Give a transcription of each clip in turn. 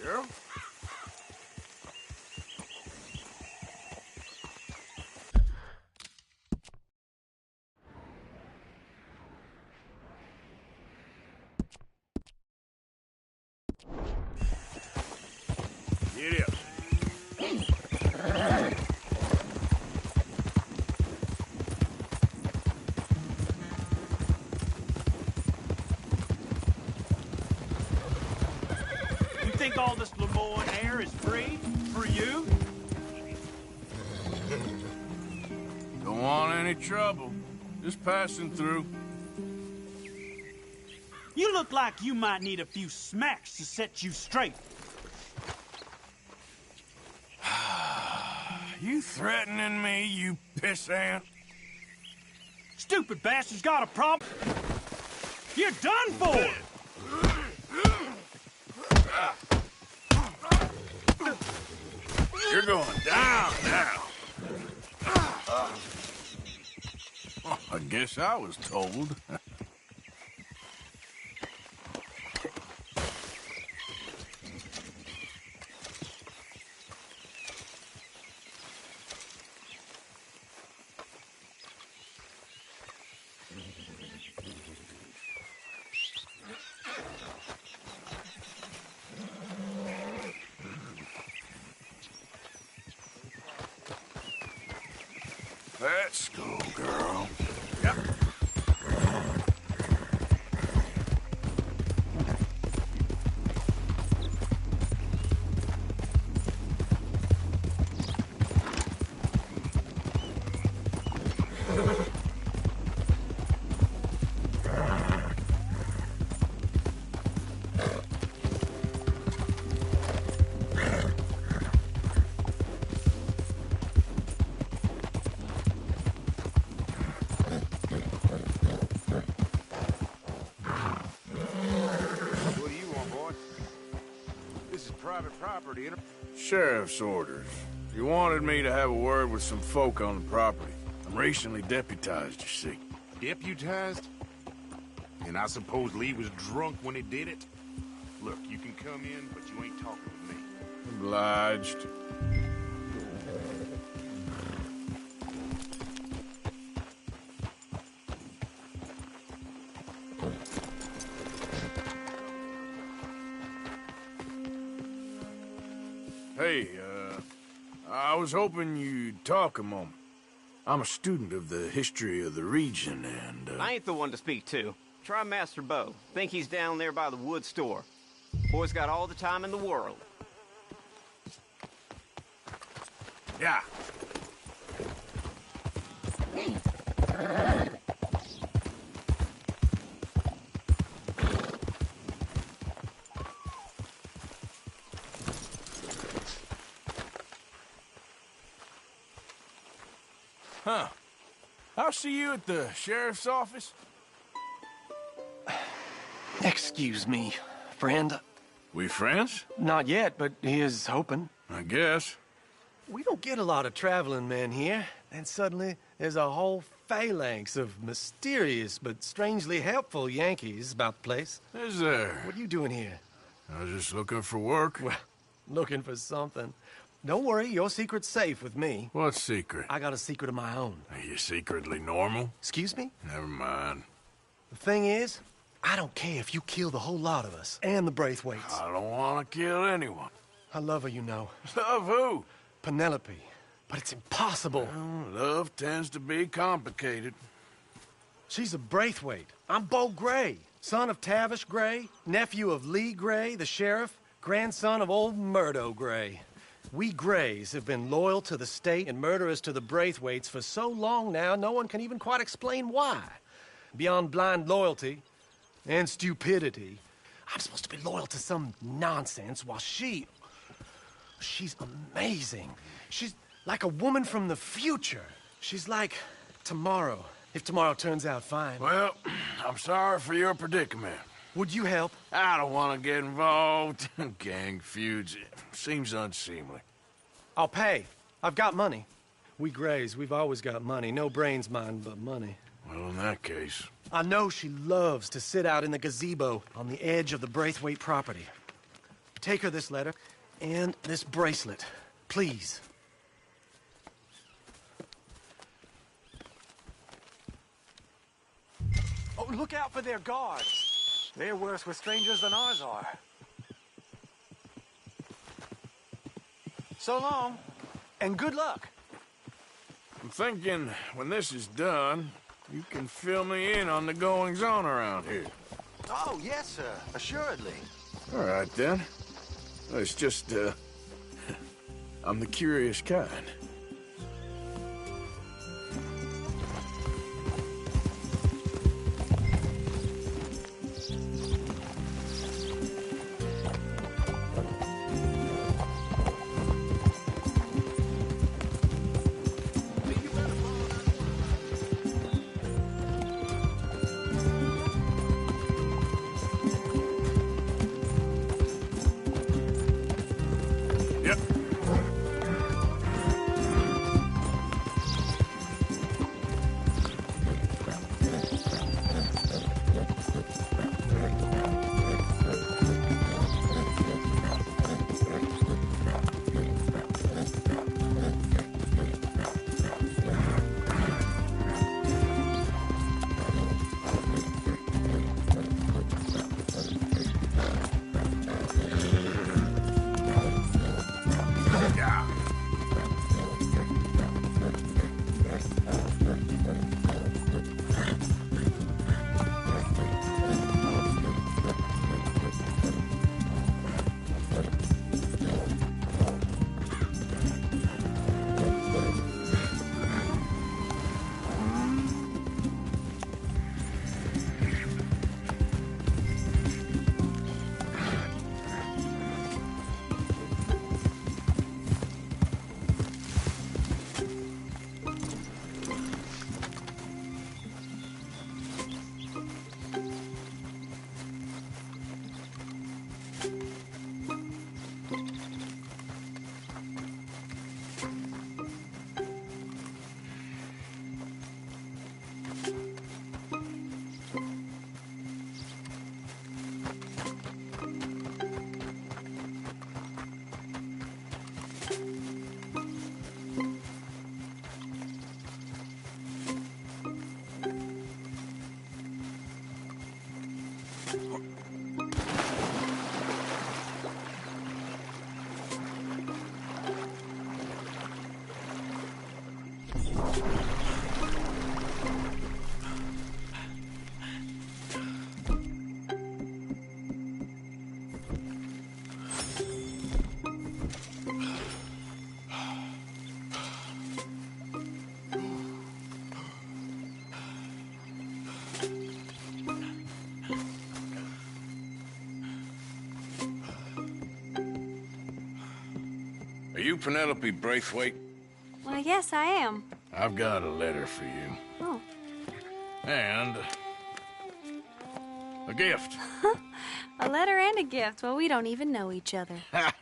girl. Get up. You think all this Lemoyne air is free for you? Don't want any trouble. Just passing through. You look like you might need a few smacks to set you straight. You threatening me, you pissant? Stupid bastard's got a problem. You're done for! You're going down now. Well, I guess I was told. Let's go, girl. Yep. Private property. Sheriff's orders. You wanted me to have a word with some folk on the property. I'm recently deputized, you see. Deputized? And I suppose Lee was drunk when he did it? Look, you can come in, but you ain't talking with me. Obliged. Hey, I was hoping you'd talk a moment. I'm a student of the history of the region, and, I ain't the one to speak to. Try Master Bo. Think he's down there by the wood store. Boy's got all the time in the world. Yeah. Huh. I'll see you at the sheriff's office. Excuse me, friend. We friends? Not yet, but he is hoping. I guess. We don't get a lot of traveling men here, and suddenly there's a whole phalanx of mysterious but strangely helpful Yankees about the place. Is there? What are you doing here? I was just looking for work. Well, looking for something. Don't worry, your secret's safe with me. What secret? I got a secret of my own. Are you secretly normal? Excuse me? Never mind. The thing is, I don't care if you kill the whole lot of us, and the Braithwaites. I don't want to kill anyone. I love her, you know. Love who? Penelope. But it's impossible. Well, love tends to be complicated. She's a Braithwaite. I'm Bo Gray, son of Tavish Gray, nephew of Lee Gray, the sheriff, grandson of old Murdo Gray. We Grays have been loyal to the state and murderers to the Braithwaites for so long now, no one can even quite explain why. Beyond blind loyalty and stupidity, I'm supposed to be loyal to some nonsense while she's amazing. She's like a woman from the future. She's like tomorrow, if tomorrow turns out fine. Well, I'm sorry for your predicament. Would you help? I don't want to get involved. Gang feuds. Seems unseemly. I'll pay. I've got money. We Grays, we've always got money. No brains, mind, but money. Well, in that case... I know she loves to sit out in the gazebo on the edge of the Braithwaite property. take her this letter and this bracelet, please. Oh, look out for their guards. They're worse with strangers than ours are. So long, and good luck. I'm thinking when this is done, you can fill me in on the goings-on around here. Oh, yes, sir. Assuredly. All right, then. It's just, I'm the curious kind. Yep. Are you Penelope Braithwaite? Well, yes, I am. I've got a letter for you. Oh. And a gift. A letter and a gift. Well, we don't even know each other.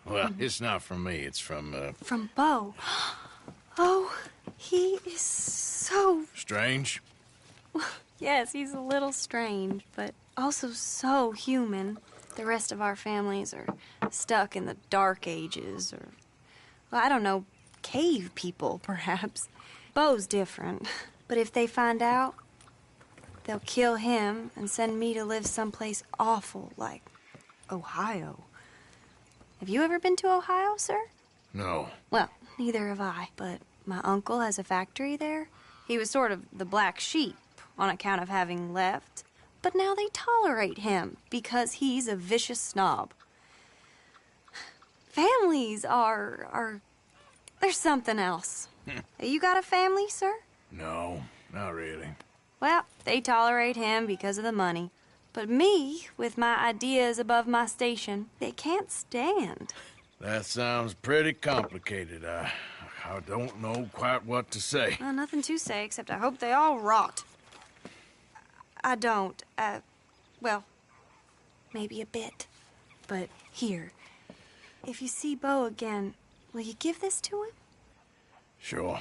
Well, it's not from me. It's from, From Bo. Oh, he is so... Strange. Yes, he's a little strange, but also so human. The rest of our families are stuck in the Dark Ages, or... Well, I don't know, cave people, perhaps. Bo's different. But if they find out, they'll kill him and send me to live someplace awful, like Ohio. Have you ever been to Ohio, sir? No. Well, neither have I, but my uncle has a factory there. He was sort of the black sheep on account of having left. But now they tolerate him because he's a vicious snob. Families are there's something else. You got a family, sir? No, not really. Well, they tolerate him because of the money. But me, with my ideas above my station, they can't stand. That sounds pretty complicated. I don't know quite what to say. Well, nothing to say, except I hope they all rot. I don't. Well, maybe a bit. But here, if you see Bo again, will you give this to him? Sure.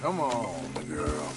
Come on, girl.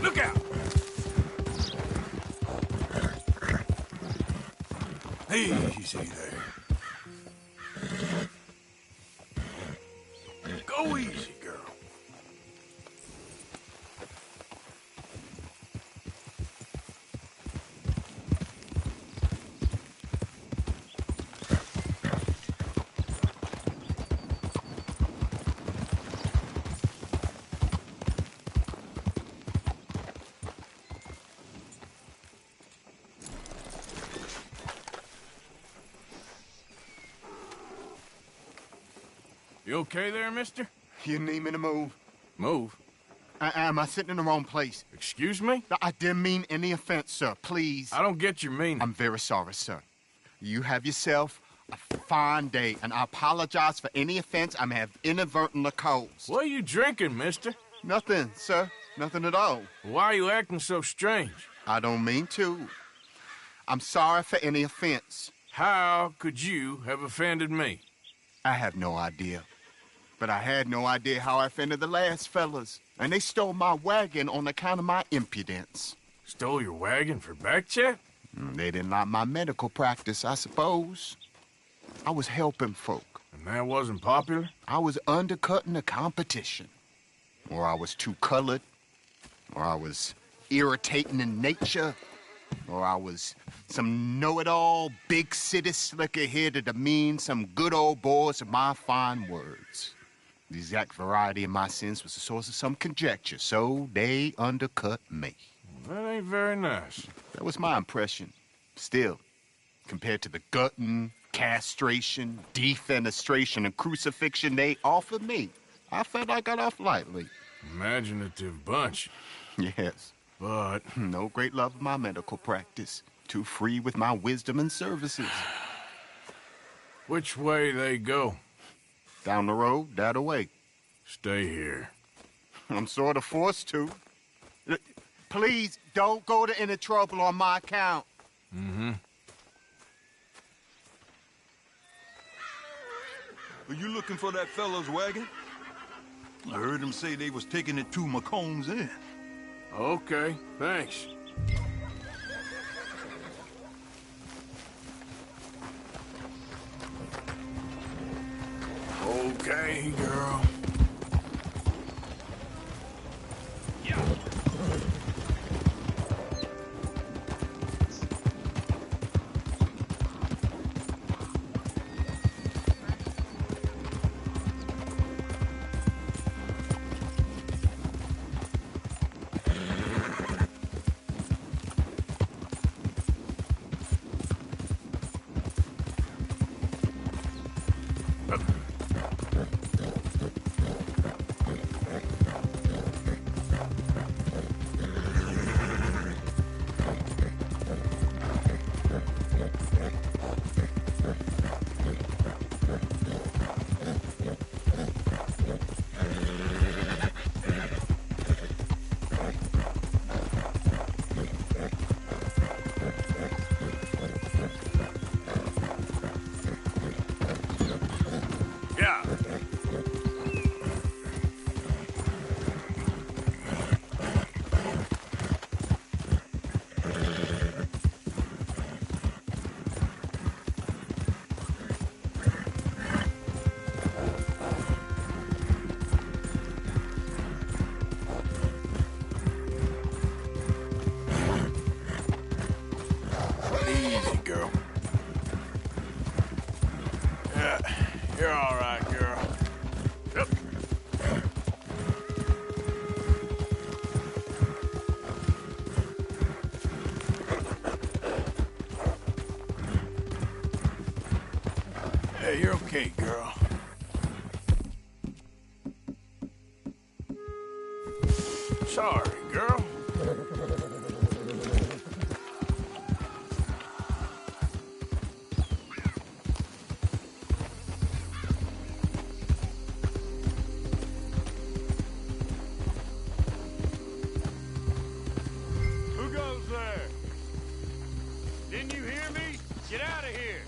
Look out! Easy there. Go easy, girl. You okay there, mister? You need me to move? Move. Am I sitting in the wrong place? Excuse me? I didn't mean any offense, sir. Please. I don't get your meaning. I'm very sorry, sir. You have yourself a fine day, and I apologize for any offense I may have inadvertently caused. What are you drinking, mister? Nothing, sir. Nothing at all. Why are you acting so strange? I don't mean to. I'm sorry for any offense. How could you have offended me? I have no idea. But I had no idea how I offended the last fellas. And they stole my wagon on account of my impudence. Stole your wagon for back check? They didn't like my medical practice, I suppose. I was helping folk. And that wasn't popular? I was undercutting the competition. Or I was too colored. Or I was irritating in nature. Or I was some know-it-all, big city slicker here to demean some good old boys of my fine words. The exact variety of my sins was the source of some conjecture, so they undercut me. Well, that ain't very nice. That was my impression. Still, compared to the gutting, castration, defenestration, and crucifixion they offered me, I felt I got off lightly. Imaginative bunch. Yes. But no great love of my medical practice. Too free with my wisdom and services. which way they go? Down the road, that away. Stay here. I'm sort of forced to. Please, don't go to any trouble on my account. Mm-hmm. Are you looking for that fellow's wagon? I heard him say they was taking it to McComb's Inn. Okay, thanks. Okay, girl. You're all right, girl. Yep. Hey, you're okay, girl. Sorry, girl. Who goes there? Didn't you hear me? Get out of here!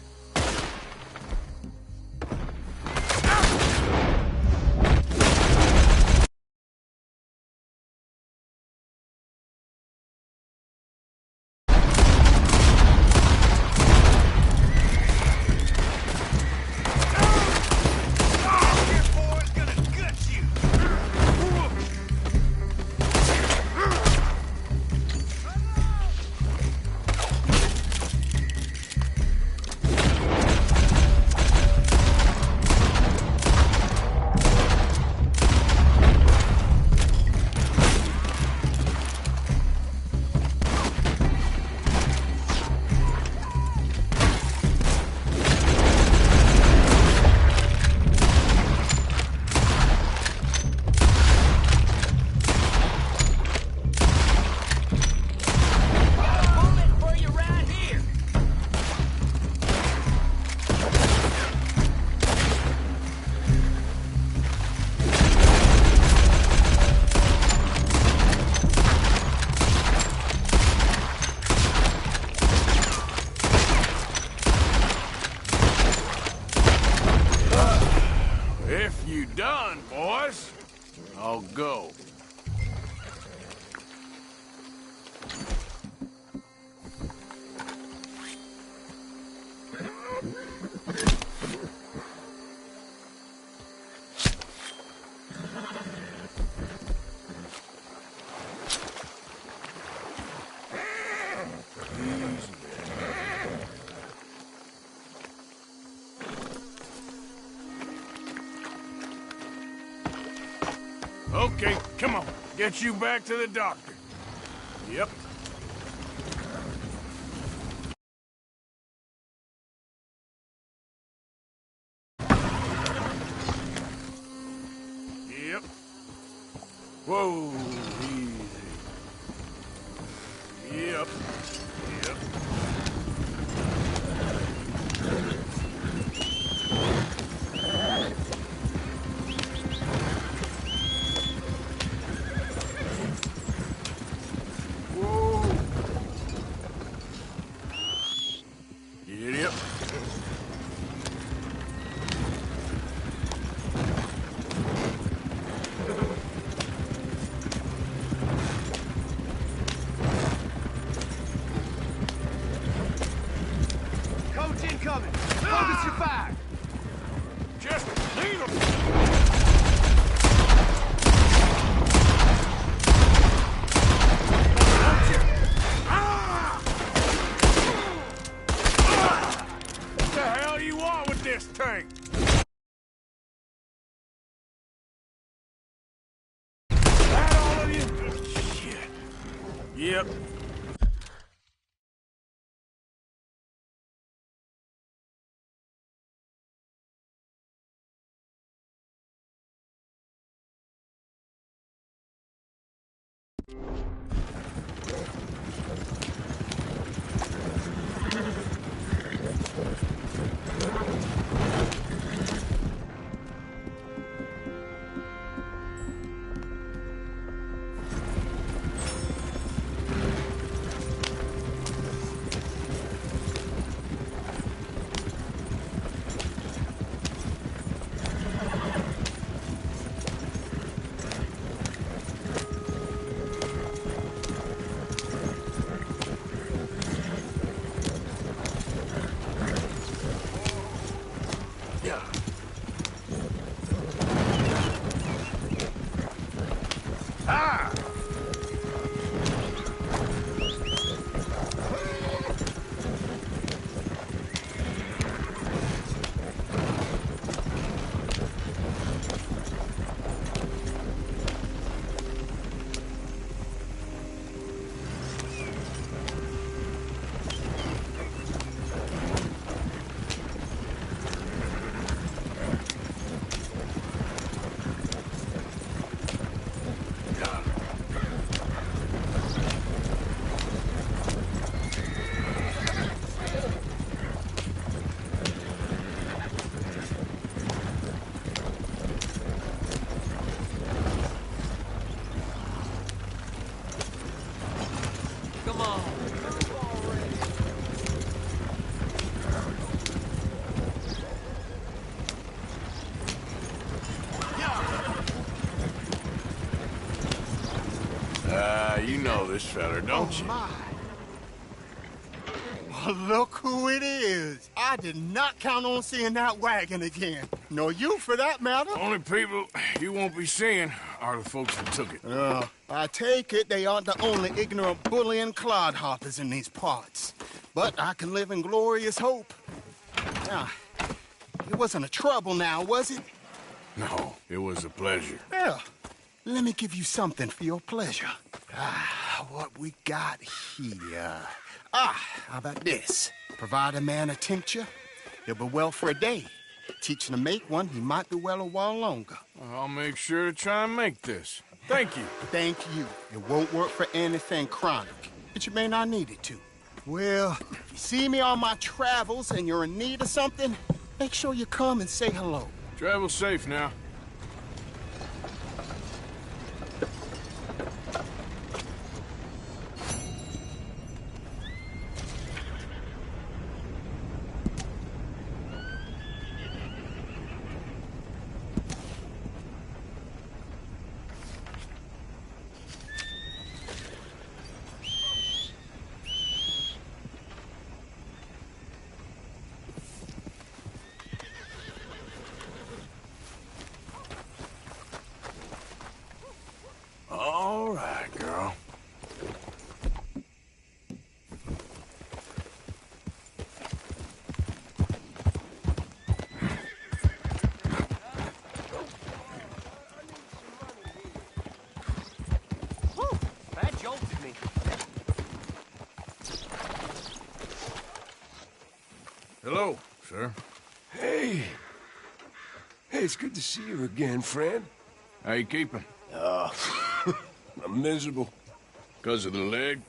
If you done, boys, I'll go. Okay, come on. Get you back to the doctor. Yep. Yep. Whoa, easy. Yep. Yep. Yep. Coach incoming! Focus your fire! Just leave him. What the hell you want with this tank? That all of you? Shit. Yep. this feller, don't you? My. Well, look who it is. I did not count on seeing that wagon again. Nor you, for that matter. Only people you won't be seeing are the folks that took it. I take it they aren't the only ignorant bullying clodhoppers in these parts. But I can live in glorious hope. Now, it wasn't a trouble now, was it? No, it was a pleasure. Well, let me give you something for your pleasure. What we got here. How about this? Provide a man a tincture, he'll be well for a day. Teach him to make one, he might be well a while longer. I'll make sure to try and make this. Thank you. Thank you. It won't work for anything chronic, but you may not need it to. Well, if you see me on my travels and you're in need of something, make sure you come and say hello. Travel safe now. All right, girl. Whew, that jolted me. Hello, sir. Hey. Hey, it's good to see you again, friend. How you keeping? I'm miserable. Because of the leg?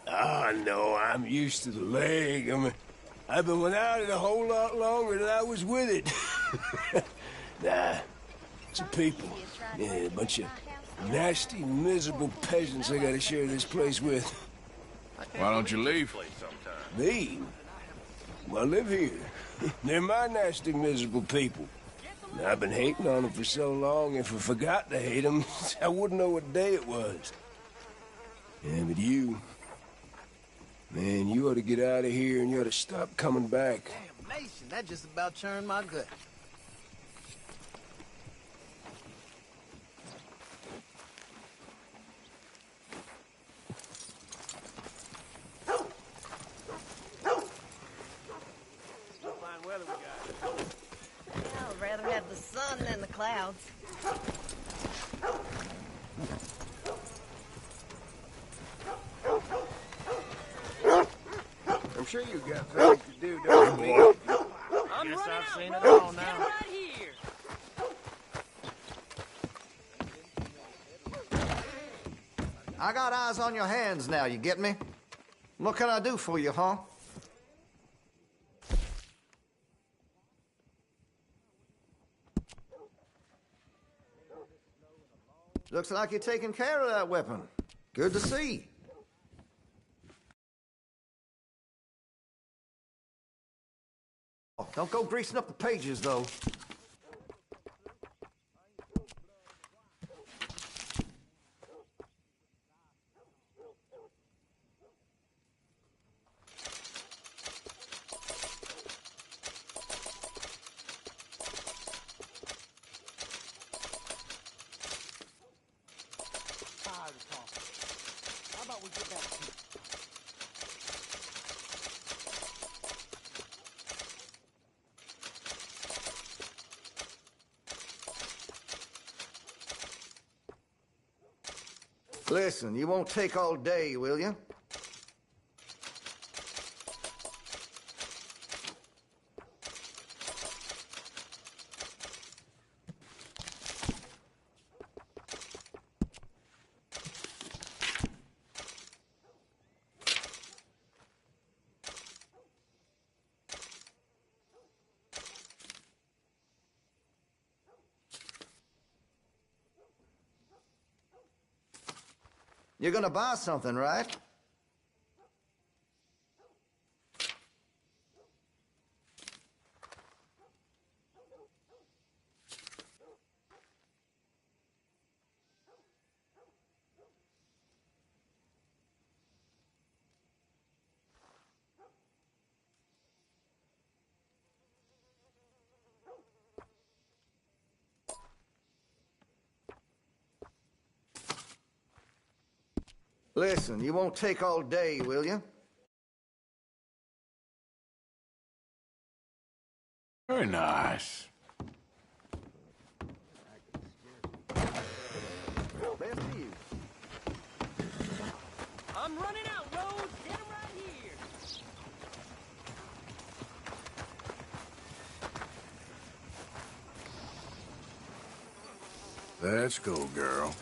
No, I'm used to the leg. I've been without it a whole lot longer than I was with it. Nah, it's a people. Yeah, a bunch of nasty, miserable peasants I gotta share this place with. Why don't you leave? Me? Well, I live here. They're my nasty, miserable people. And I've been hating on them for so long, if I forgot to hate them, I wouldn't know what day it was. Yeah, but you... Man, you ought to get out of here and you ought to stop coming back. Damn nation, that just about turned my gut. Fine weather we got. I'd rather have the sun than the clouds. I'm sure you got things to do, don't you? I'm Guess I've seen it all now. Right here. I got eyes on your hands now, you get me? What can I do for you, huh? Looks like you're taking care of that weapon. Good to see. Don't go greasing up the pages, though. How about we get back to it? Listen, you won't take all day, will you? You're gonna buy something, right? Listen, you won't take all day, will you? Very nice. Best of you. I'm running out, Rose. Get him right here. Let's go, girl.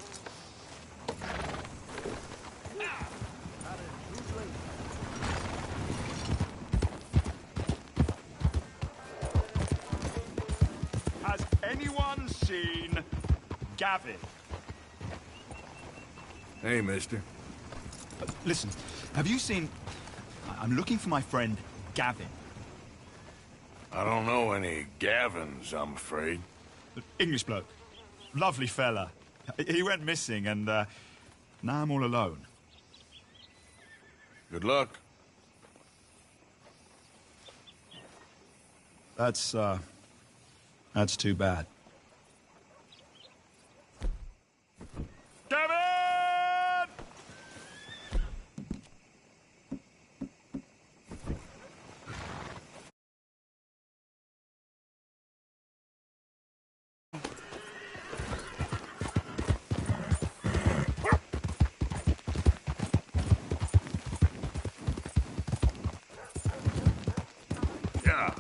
Has anyone seen Gavin? Hey, mister. Listen, have you seen... I'm looking for my friend Gavin. I don't know any Gavins, I'm afraid. English bloke. Lovely fella. He went missing and now I'm all alone. Good luck. That's too bad. Gavin! Yeah.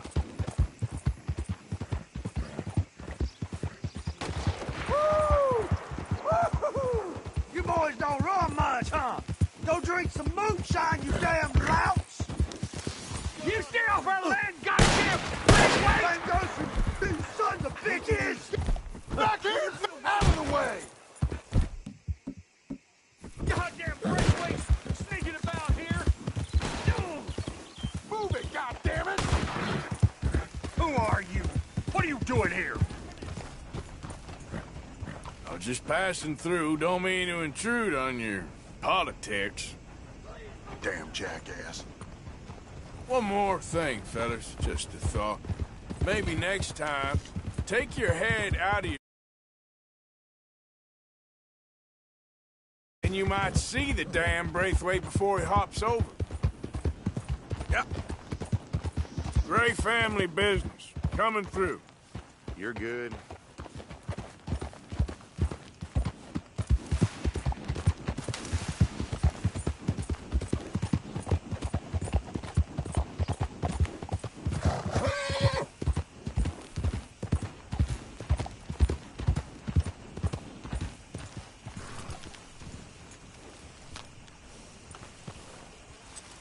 You boys don't run much, huh? Go drink some moonshine, you damn louts! You stay off our land, goddamn breakaway! You sons of bitches! Back here! Out of the way! Goddamn breakaway sneaking about here! Move it, goddammit! Who are you? What are you doing here? I was just passing through. Don't mean to intrude on your politics. Damn jackass. One more thing, fellas. Just a thought. Maybe next time, take your head out of your... and you might see the damn Braithwaite before he hops over. Yep. Gray family business. Coming through. You're good.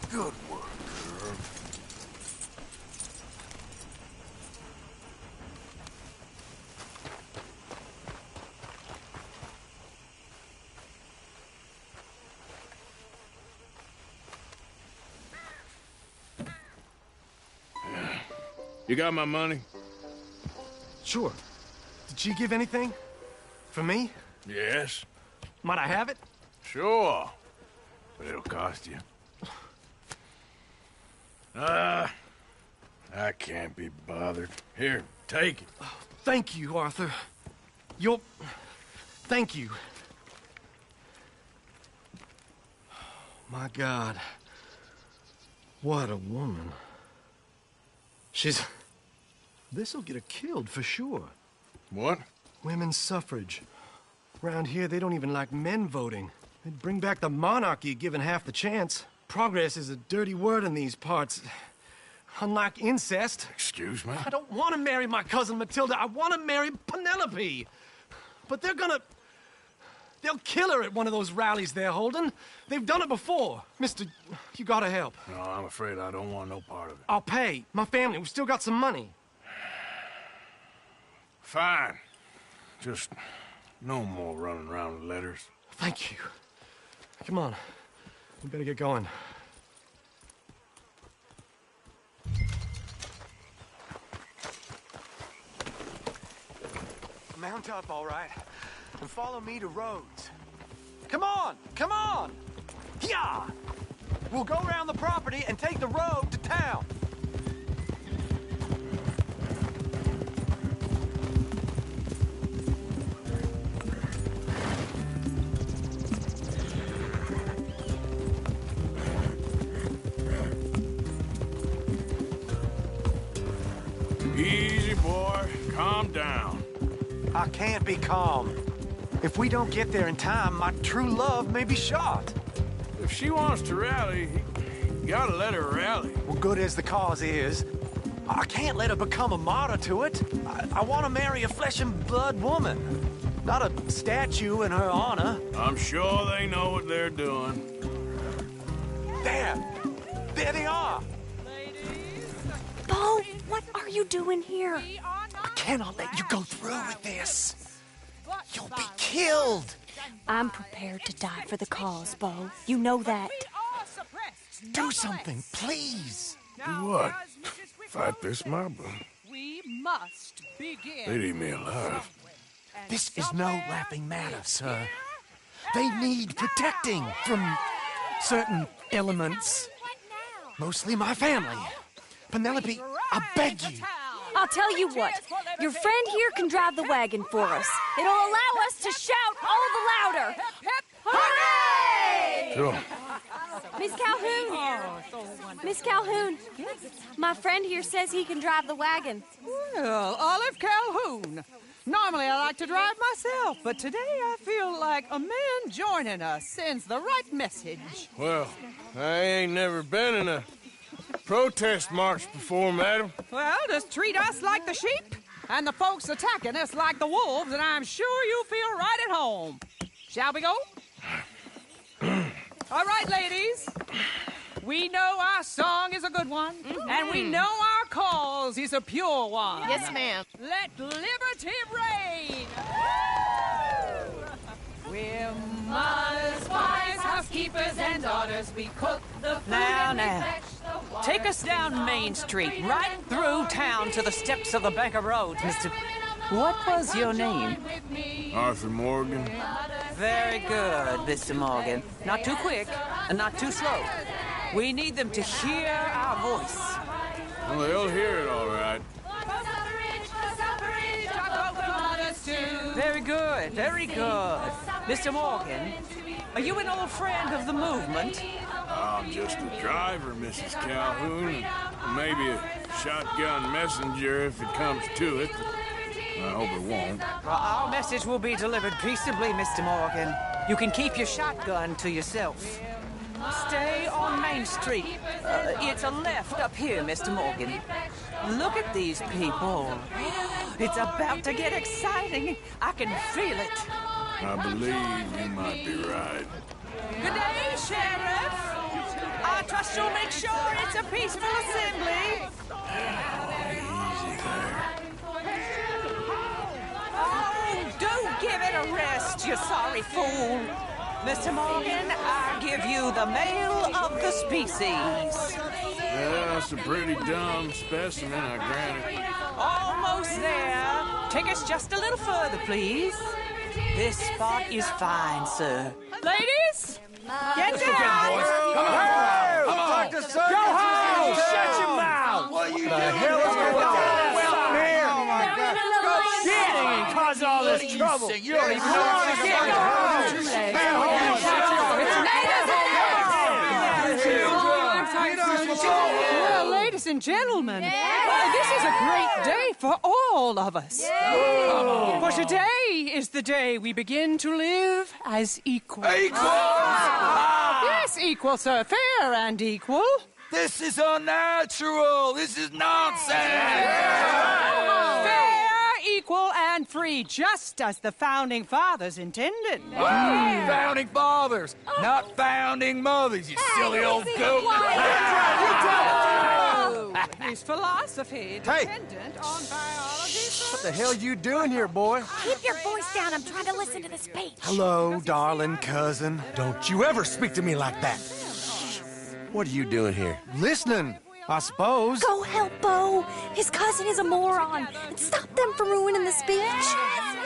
Good work, girl. You got my money? Sure. Did she give anything? For me? Yes. Might I have it? Sure. But it'll cost you. I can't be bothered. Here, take it. Thank you, Arthur. Thank you. My God. What a woman. This'll get her killed for sure. What? Women's suffrage. Around here, they don't even like men voting. They'd bring back the monarchy given half the chance. Progress is a dirty word in these parts. Unlike incest. Excuse me? I don't want to marry my cousin Matilda. I want to marry Penelope. But they'll kill her at one of those rallies they're holding. They've done it before. Mister, you gotta help. No, I'm afraid I don't want no part of it. I'll pay. My family, we've still got some money. Fine. Just no more running around with letters. Thank you. Come on. We better get going. Mount up, all right, and follow me to Rhodes. Come on! Come on! Yeah! We'll go around the property and take the road to town. Easy, boy. Calm down. I can't be calm. If we don't get there in time, my true love may be shot. If she wants to rally, you gotta let her rally. Well, good as the cause is, I can't let her become a martyr to it. I want to marry a flesh and blood woman, not a statue in her honor. I'm sure they know what they're doing. There they are. Bo, what are you doing here? I cannot let you go through with this. You'll be killed. I'm prepared to die for the cause, Bo. You know that. Do something, please. Do what? Fight this mob? We must begin. They'd eat me alive. This is no laughing matter, sir. They need protecting from certain elements. Mostly my family. Penelope, I beg you. I'll tell you what. Your friend here can drive the wagon for us. It'll allow us to shout all the louder. Hooray! Sure. Miss Calhoun. Miss Calhoun. My friend here says he can drive the wagon. Well, Olive Calhoun. Normally I like to drive myself, but today I feel like a man joining us sends the right message. Well, I ain't never been in a protest march before, madam. Well, just treat us like the sheep, and the folks attacking us like the wolves, and I'm sure you feel right at home. Shall we go? All right, ladies. We know our song is a good one, and we know our cause is a pure one. Yes, ma'am. Let liberty reign! We're mothers, wives, housekeepers, and daughters. We cook the food and we fetch the water. Take us down Main Street, right through town to the steps of the Bank of Roads, Mr. What was your name? Arthur Morgan. Very good, Mr. Morgan. Not too quick and not too slow. We need them to hear our voice. Well, they'll hear it all right. Very good, very good. Mr. Morgan, are you an old friend of the movement? I'm just a driver, Mrs. Calhoun, and maybe a shotgun messenger if it comes to it. I hope it won't. Well, our message will be delivered peaceably, Mr. Morgan. You can keep your shotgun to yourself. Stay on Main Street. It's a left up here, Mr. Morgan. Look at these people. It's about to get exciting. I can feel it. I believe you might be right. Good day, Sheriff. I trust you'll make sure it's a peaceful assembly. Easy there. Oh, do give it a rest, you sorry fool. Mr. Morgan, I give you the male of the species. Yeah, that's a pretty dumb specimen, I grant it. Almost there. Take us just a little further, please. This spot is fine, sir. Ladies, get down! Come on! Come on! Go home! Shut your mouth! What are you The doing? hell is going on? Well, Here! oh my God! Shit! And cause all this trouble! You don't even know what you're Well, ladies and gentlemen, this is a great day for all of us. For today is the day we begin to live as equals. Yes, equal, sir. Fair and equal. This is unnatural. This is nonsense. Fair, equal, and free, just as the Founding Fathers intended. Founding fathers, not founding mothers, you silly old goat. His philosophy dependent on biology. What the hell you doing here, boy? Keep your voice down. I'm trying to listen to the speech. Hello, darling cousin. Don't you ever speak to me like that. What are you doing here? Listening, I suppose. Go help Bo. His cousin is a moron. And stop them from ruining the speech.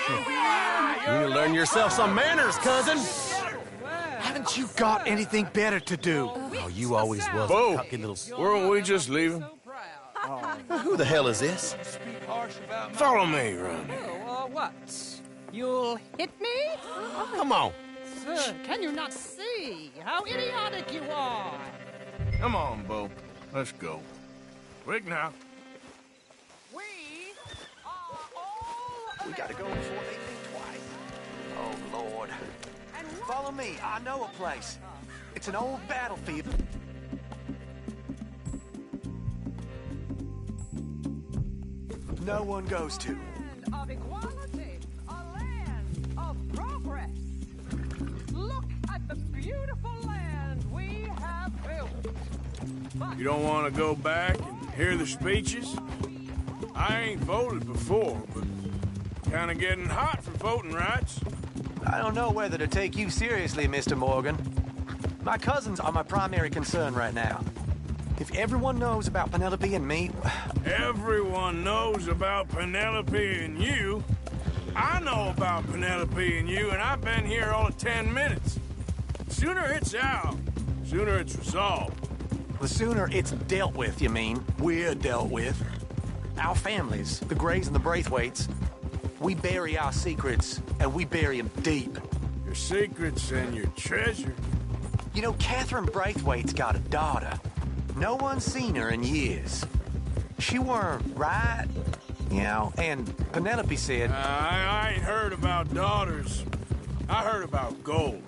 You need to learn yourself some manners, cousin. Haven't you got anything better to do? Oh, you always was Bo, a cocky little... weren't we just leaving? Who the hell is this? Follow me, Ronnie. What? You'll hit me? Come on. Sir, can you not see how idiotic you are? Come on, Bo. Let's go. Quick now. We Gotta go before they think twice. Oh, Lord. Follow me. I know a place. It's an old battlefield. No one goes to. Of equality, a land of progress. Look at the beautiful land we have built. You don't want to go back and hear the speeches? I ain't voted before, but kind of getting hot for voting rights. I don't know whether to take you seriously, Mr. Morgan. My cousins are my primary concern right now. If everyone knows about Penelope and me... Everyone knows about Penelope and you. I know about Penelope and you, and I've been here all of 10 minutes. Sooner it's out, sooner it's resolved. The sooner it's dealt with, you mean? We're dealt with. Our families, the Grays and the Braithwaites, we bury our secrets, and we bury them deep. Your secrets and your treasure. You know, Catherine Braithwaite's got a daughter. No one's seen her in years. She weren't right, you know, and Penelope said... I ain't heard about daughters. I heard about gold.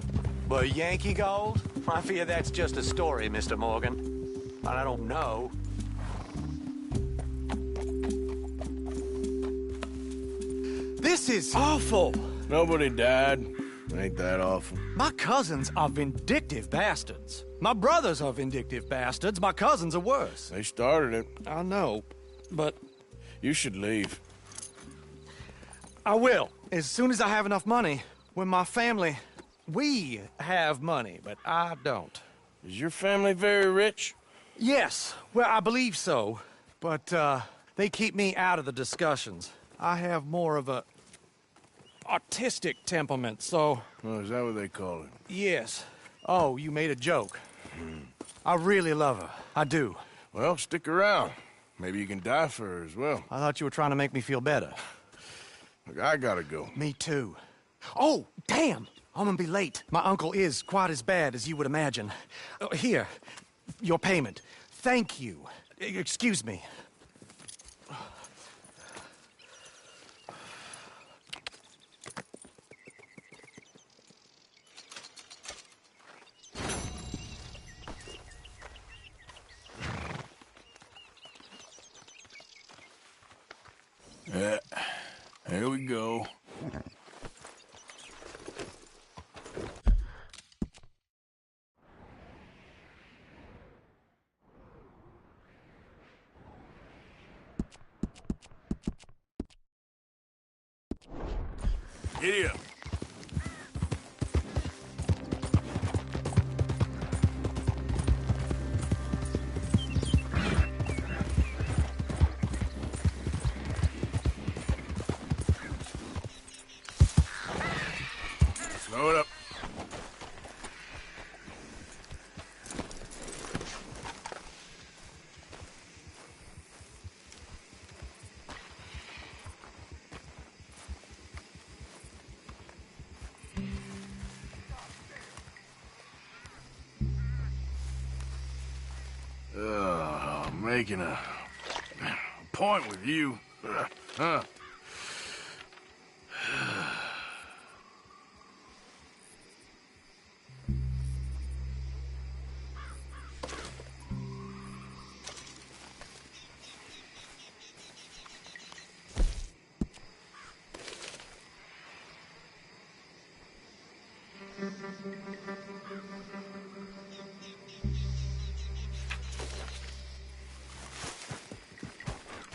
But Yankee gold? I fear that's just a story, Mr. Morgan. But I don't know. This is awful. Nobody died. Ain't that awful? My cousins are vindictive bastards. My brothers are vindictive bastards. My cousins are worse. They started it. I know, but... You should leave. I will, as soon as I have enough money. When my family... We have money, but I don't. Is your family very rich? Yes, well, I believe so. But, they keep me out of the discussions. I have more of a... artistic temperament, so... Oh, is that what they call it? Yes. Oh, you made a joke. I really love her. I do. Well, stick around. Maybe you can die for her as well. I thought you were trying to make me feel better. Look, I gotta go. Me too. Oh, damn! I'm gonna be late. My uncle is quite as bad as you would imagine. Here, your payment. Thank you. Excuse me. Yeah, here we go. Giddy up. Slow it up. Making a point with you. Huh?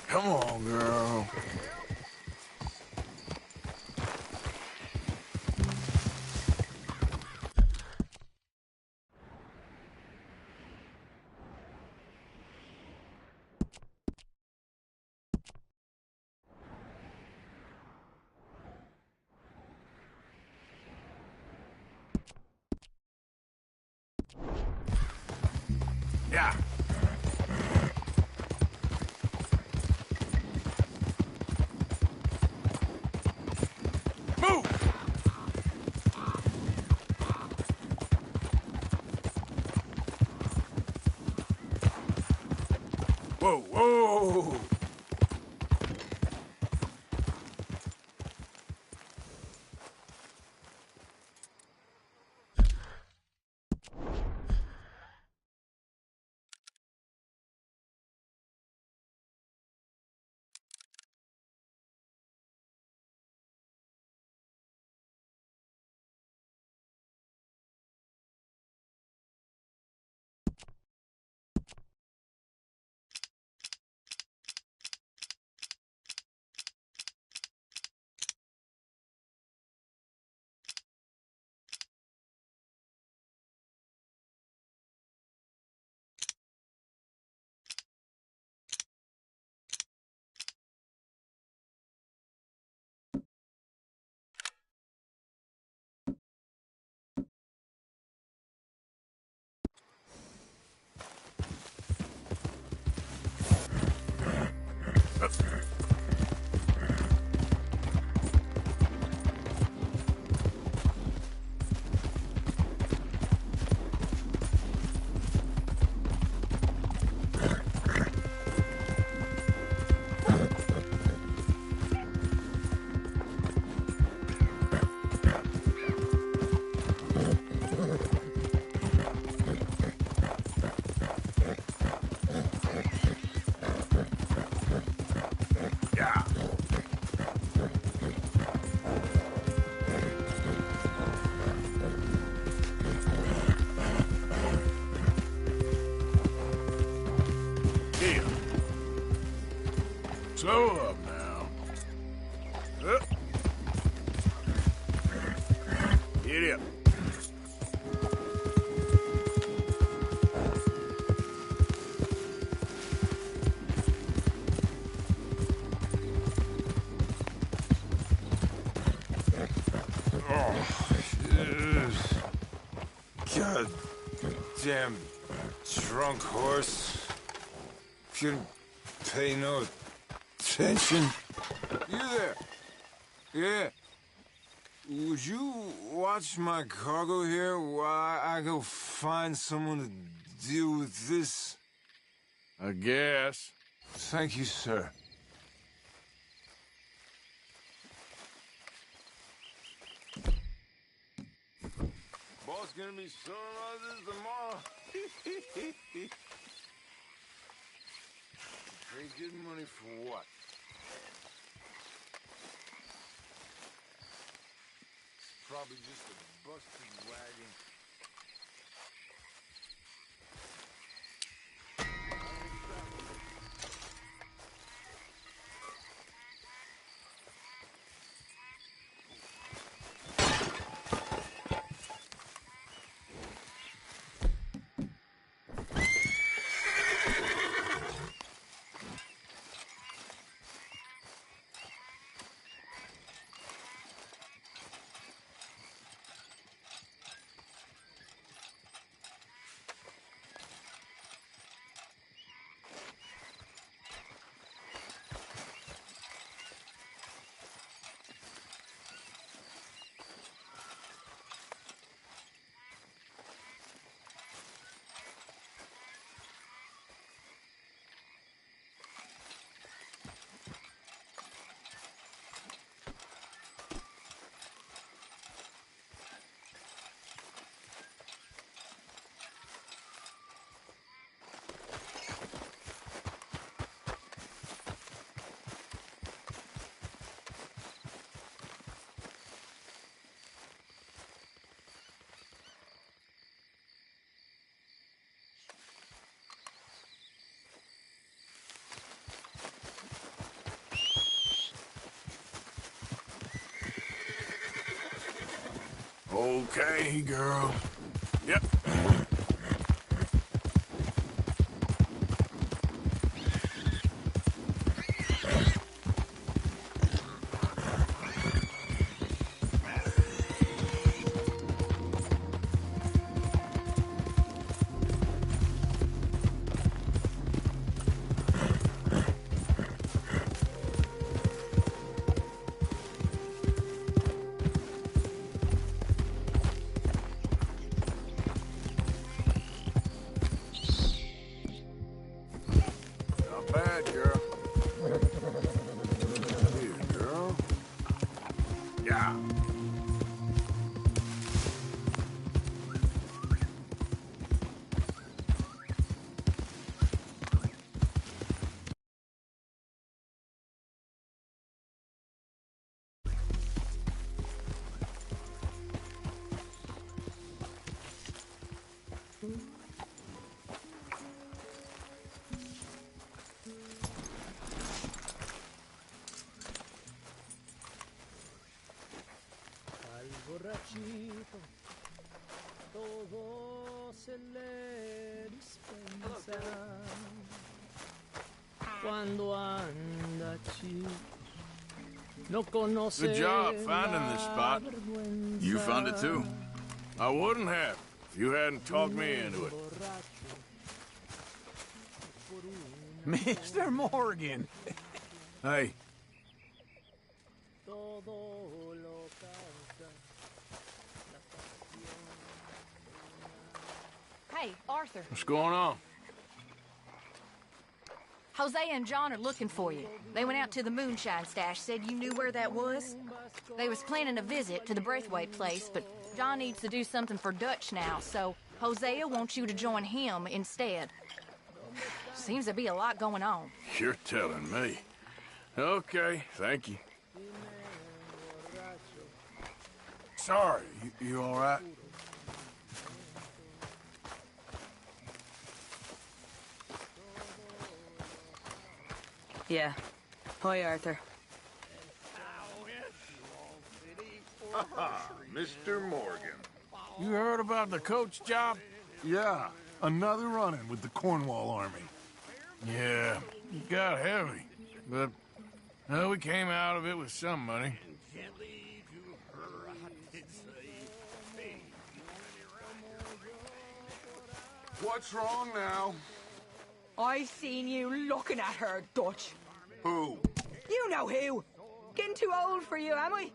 Come on, girl. Yeah. Move! Whoa, whoa! up now. Get up. God damn drunk horse. Couldn't pay no attention. You there? Yeah. Would you watch my cargo here while I go find someone to deal with this? I guess. Thank you, sir. Boss gonna be showing all this tomorrow. Pay good money for what? It's probably just a busted wagon. Okay, girl. Yep. Not bad, girl. Here, girl. Yeah. Borrachito, todo se le dispensa cuando anda chico. No conoce. Good job finding this spot. You found it too. I wouldn't have if you hadn't talked me into it. Mr. Morgan. Hey. Hey, Arthur. What's going on? Jose and John are looking for you. They went out to the moonshine stash, said you knew where that was. They was planning a visit to the Braithwaite place, but John needs to do something for Dutch now, so Hosea wants you to join him instead. Seems to be a lot going on. You're telling me. Okay, thank you. Sorry, you all right? Yeah. Hi, Arthur. Mr. Morgan. You heard about the coach job? Yeah, another run-in with the Cornwall Army. Yeah, it got heavy. But, well, we came out of it with some money. What's wrong now? I seen you looking at her, Dutch. Who? You know who. Getting too old for you, am I?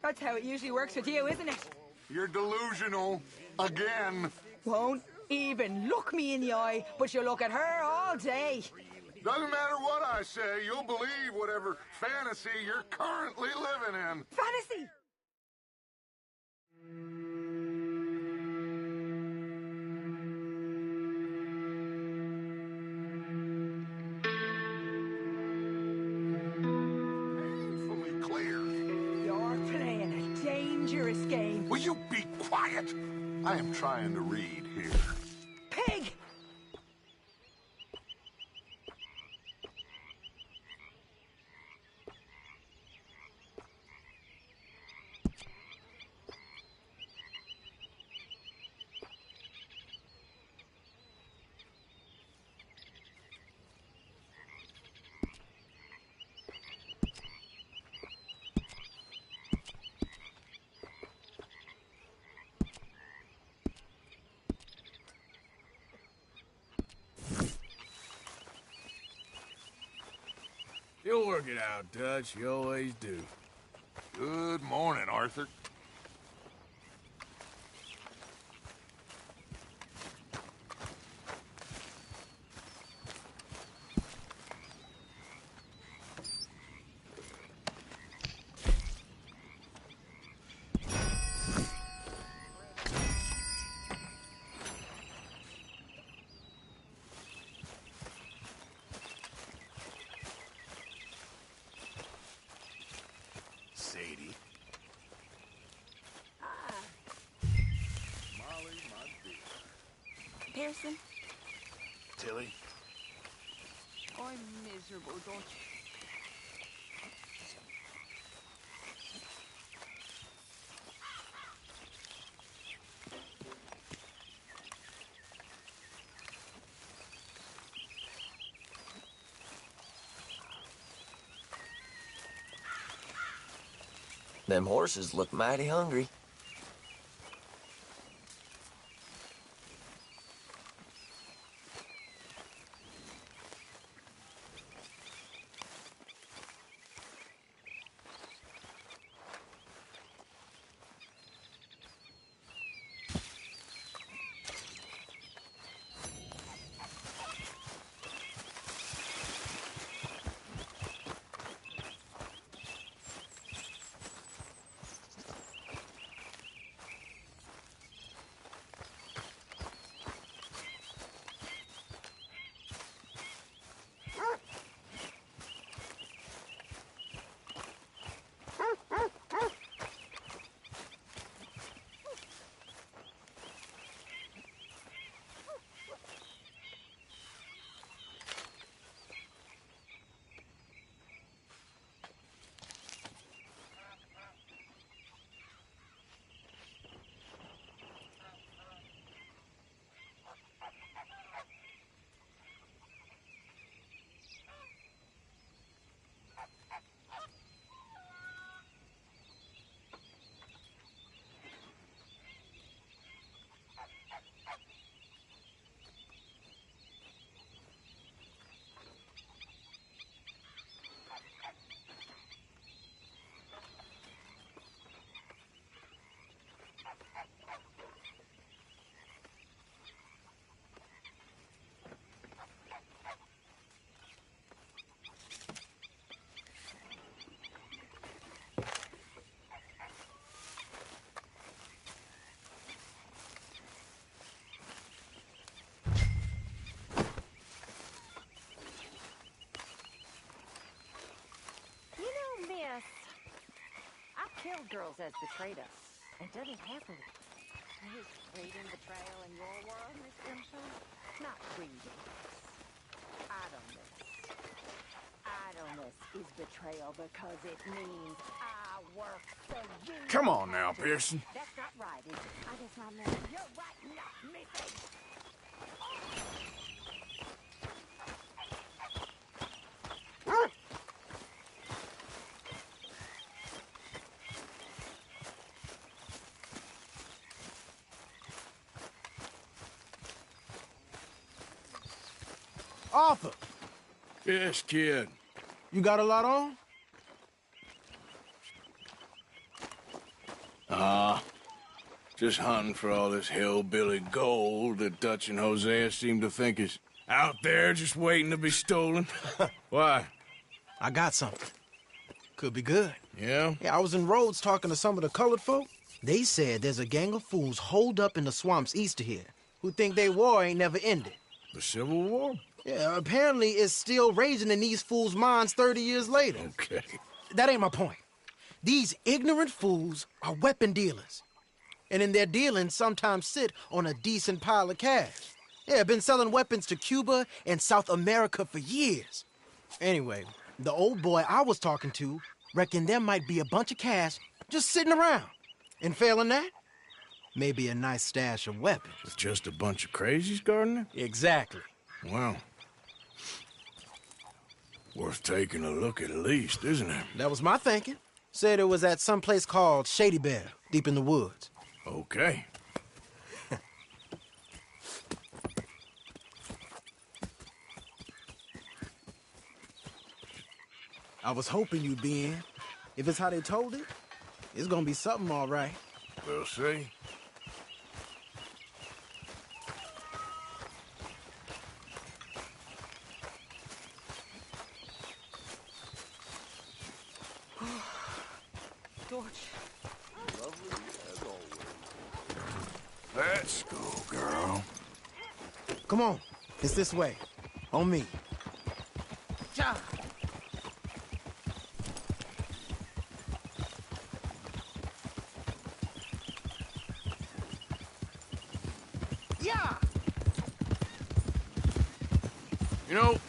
That's how it usually works with you, isn't it? You're delusional. Again. Won't even look me in the eye, but you look at her all day. Doesn't matter what I say, you'll believe whatever fantasy you're currently living in. Fantasy! Painfully clear. You're playing a dangerous game. Will you be quiet? I am trying to read here. Pig! You'll work it out, Dutch. You always do. Good morning, Arthur. Sadie. Molly, my dear. Pearson? Tilly. I'm miserable, Dutch. Them horses look mighty hungry. Miss, I've killed girls as betrayed us, and done it happily. Is reading betrayal in your world, Miss Grimshaw? Not reading. Idleness. Idleness. Faithfulness is betrayal because it means I work for you. Come on now, Pearson. That's not right, is it? I guess not now. You're right, not missing. Arthur! Yes, kid. You got a lot on? Just hunting for all this hillbilly gold that Dutch and Hosea seem to think is out there just waiting to be stolen. Why? I got something. Could be good. Yeah? Yeah, I was in Rhodes talking to some of the colored folk. They said there's a gang of fools holed up in the swamps east of here who think their war ain't never ended. The Civil War? Yeah, apparently it's still raging in these fools' minds 30 years later. Okay. That ain't my point. These ignorant fools are weapon dealers. And in their dealing, sometimes sit on a decent pile of cash. Yeah, been selling weapons to Cuba and South America for years. Anyway, the old boy I was talking to reckoned there might be a bunch of cash just sitting around. And failing that, maybe a nice stash of weapons. With just a bunch of crazies guarding it? Exactly. Well, worth taking a look at least, isn't it? That was my thinking. Said it was at some place called Shady Bear, deep in the woods. Okay. I was hoping you'd be in. If it's how they told it, it's gonna be something all right. We'll see. George. Let's go, girl. Come on. It's this way. On me. Ja. Yeah. You know,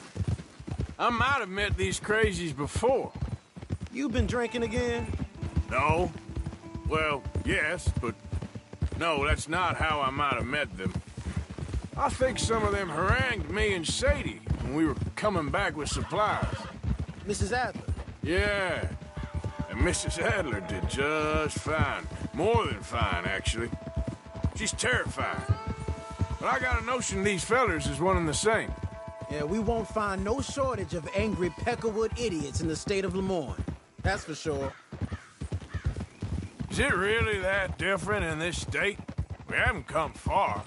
I might have met these crazies before. You been drinking again? No. Well, yes, but no, that's not how I might have met them. I think some of them harangued me and Sadie when we were coming back with supplies. Mrs. Adler? Yeah. And Mrs. Adler did just fine. More than fine, actually. She's terrifying. But I got a notion these fellers is one and the same. Yeah, we won't find no shortage of angry Peckerwood idiots in the state of Lemoyne. That's for sure. Is it really that different in this state? We haven't come far.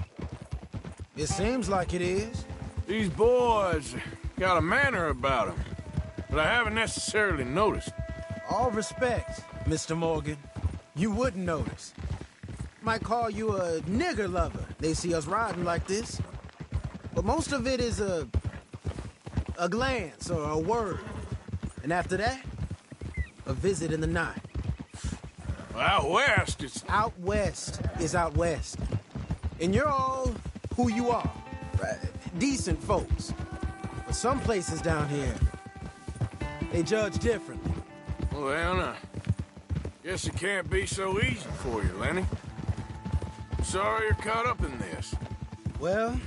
It seems like it is. These boys got a manner about them, but I haven't necessarily noticed. All respect, Mr. Morgan. You wouldn't notice. Might call you a nigger lover. They see us riding like this. But most of it is a glance or a word. And after that, a visit in the night. Out west, it's... Out west is out west. And you're all who you are. Decent folks. But some places down here, they judge differently. Well, then, guess it can't be so easy for you, Lenny. Sorry you're caught up in this. Well,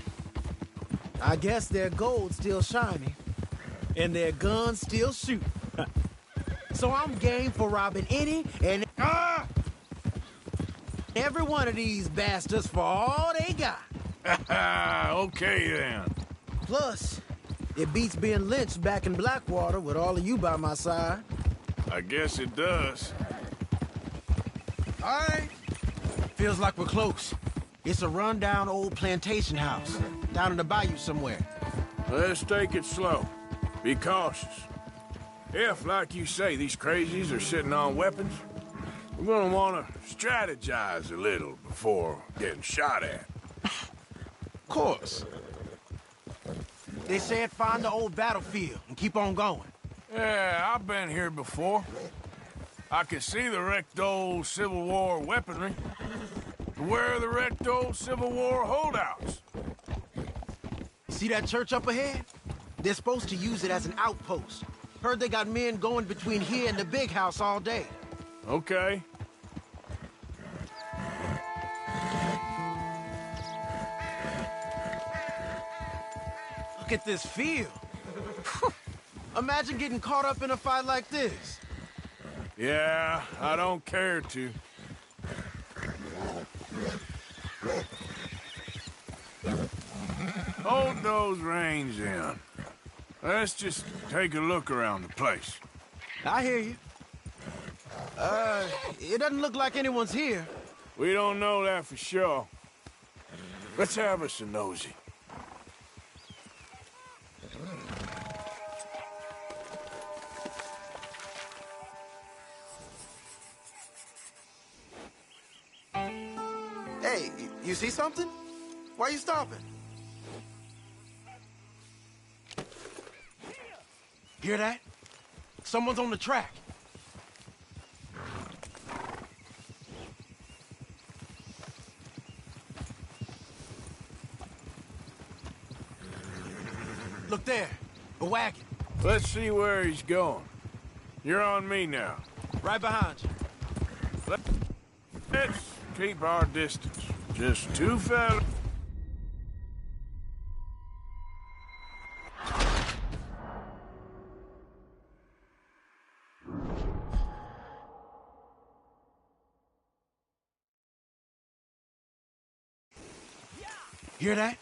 I guess their gold's still shining, and their guns still shoot. So I'm game for robbing any and every one of these bastards for all they got. Okay, then. Plus, it beats being lynched back in Blackwater with all of you by my side. I guess it does. All right. Feels like we're close. It's a rundown old plantation house down in the bayou somewhere. Let's take it slow. Be cautious. If, like you say, these crazies are sitting on weapons, we're gonna want to strategize a little before getting shot at. Of course. They said find the old battlefield and keep on going. Yeah, I've been here before. I can see the wrecked old Civil War weaponry. Where are the wrecked old Civil War holdouts? See that church up ahead? They're supposed to use it as an outpost. Heard they got men going between here and the big house all day. Okay. Look at this field. Imagine getting caught up in a fight like this. Yeah, I don't care to. Hold those reins in. Let's just take a look around the place. I hear you. It doesn't look like anyone's here. We don't know that for sure. Let's have us a nosy. Hey, you see something? Why are you stopping? Hear that? Someone's on the track. Look there, a wagon. Let's see where he's going. You're on me now. Right behind you. Let's keep our distance. Just two fellas. Hear that?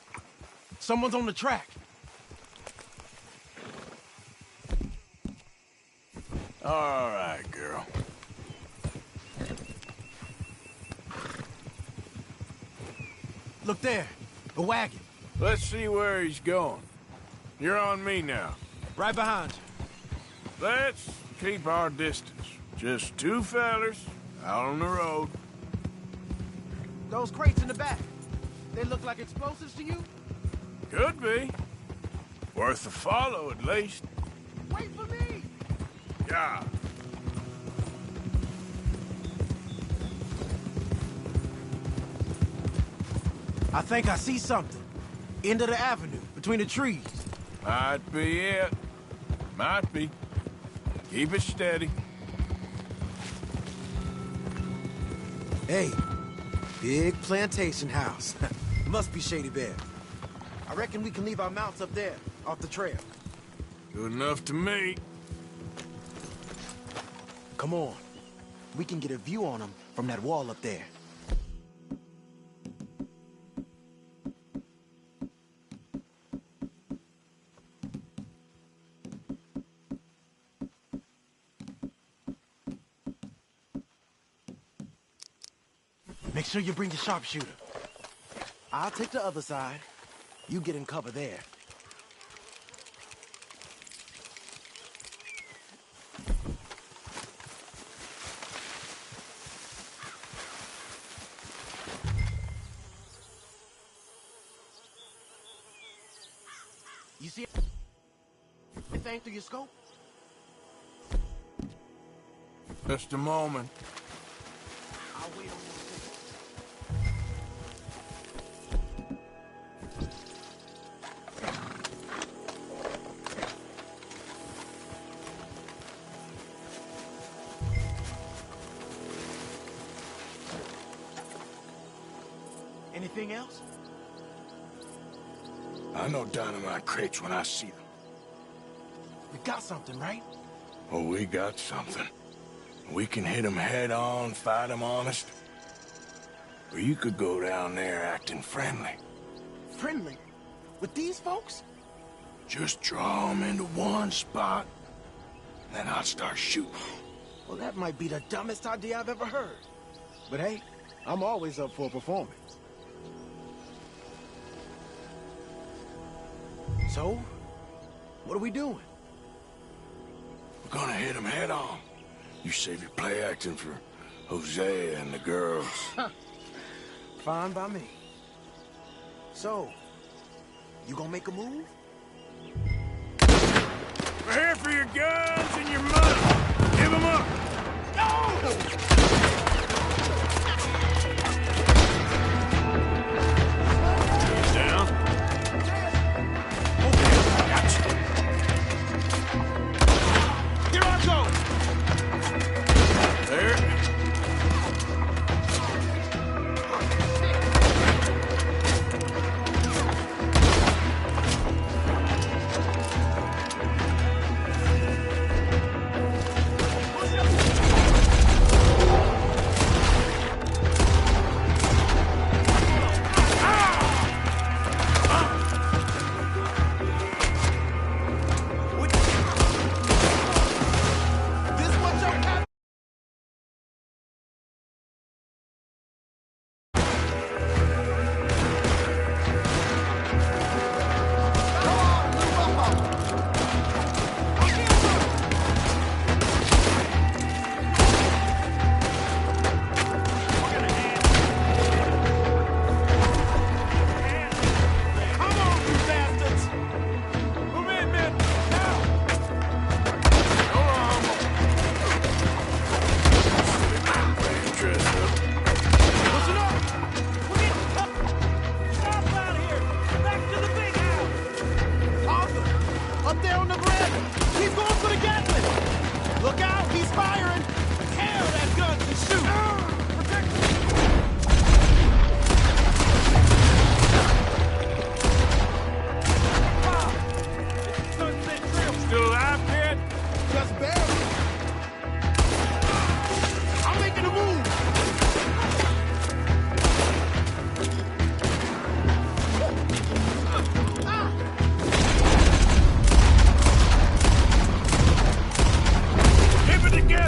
Someone's on the track. All right, girl. Look there, a wagon. Let's see where he's going. You're on me now. Right behind you. Let's keep our distance. Just two fellas out on the road. Those crates in the back, they look like explosives to you? Could be. Worth a follow, at least. Wait for me! Yeah. I think I see something. End of the avenue, between the trees. Might be it. Might be. Keep it steady. Hey, big plantation house. Must be Shady Bear. I reckon we can leave our mounts up there, off the trail. Good enough to me. Come on. We can get a view on them from that wall up there. Make sure you bring the sharpshooter. I'll take the other side. You get in cover there. You see anything through your scope? Just a moment. I'll wait on you. Anything else? I know dynamite crates when I see them. We got something, right? Oh, we got something. We can hit them head on, fight them honest. Or you could go down there acting friendly. Friendly? With these folks? Just draw them into one spot, then I'll start shooting. Well, that might be the dumbest idea I've ever heard. But hey, I'm always up for a performance. So, what are we doing? We're gonna hit them head on. You save your play acting for Hosea and the girls. Fine by me. So, you gonna make a move? We're here for your guns and your money. Give them up. No!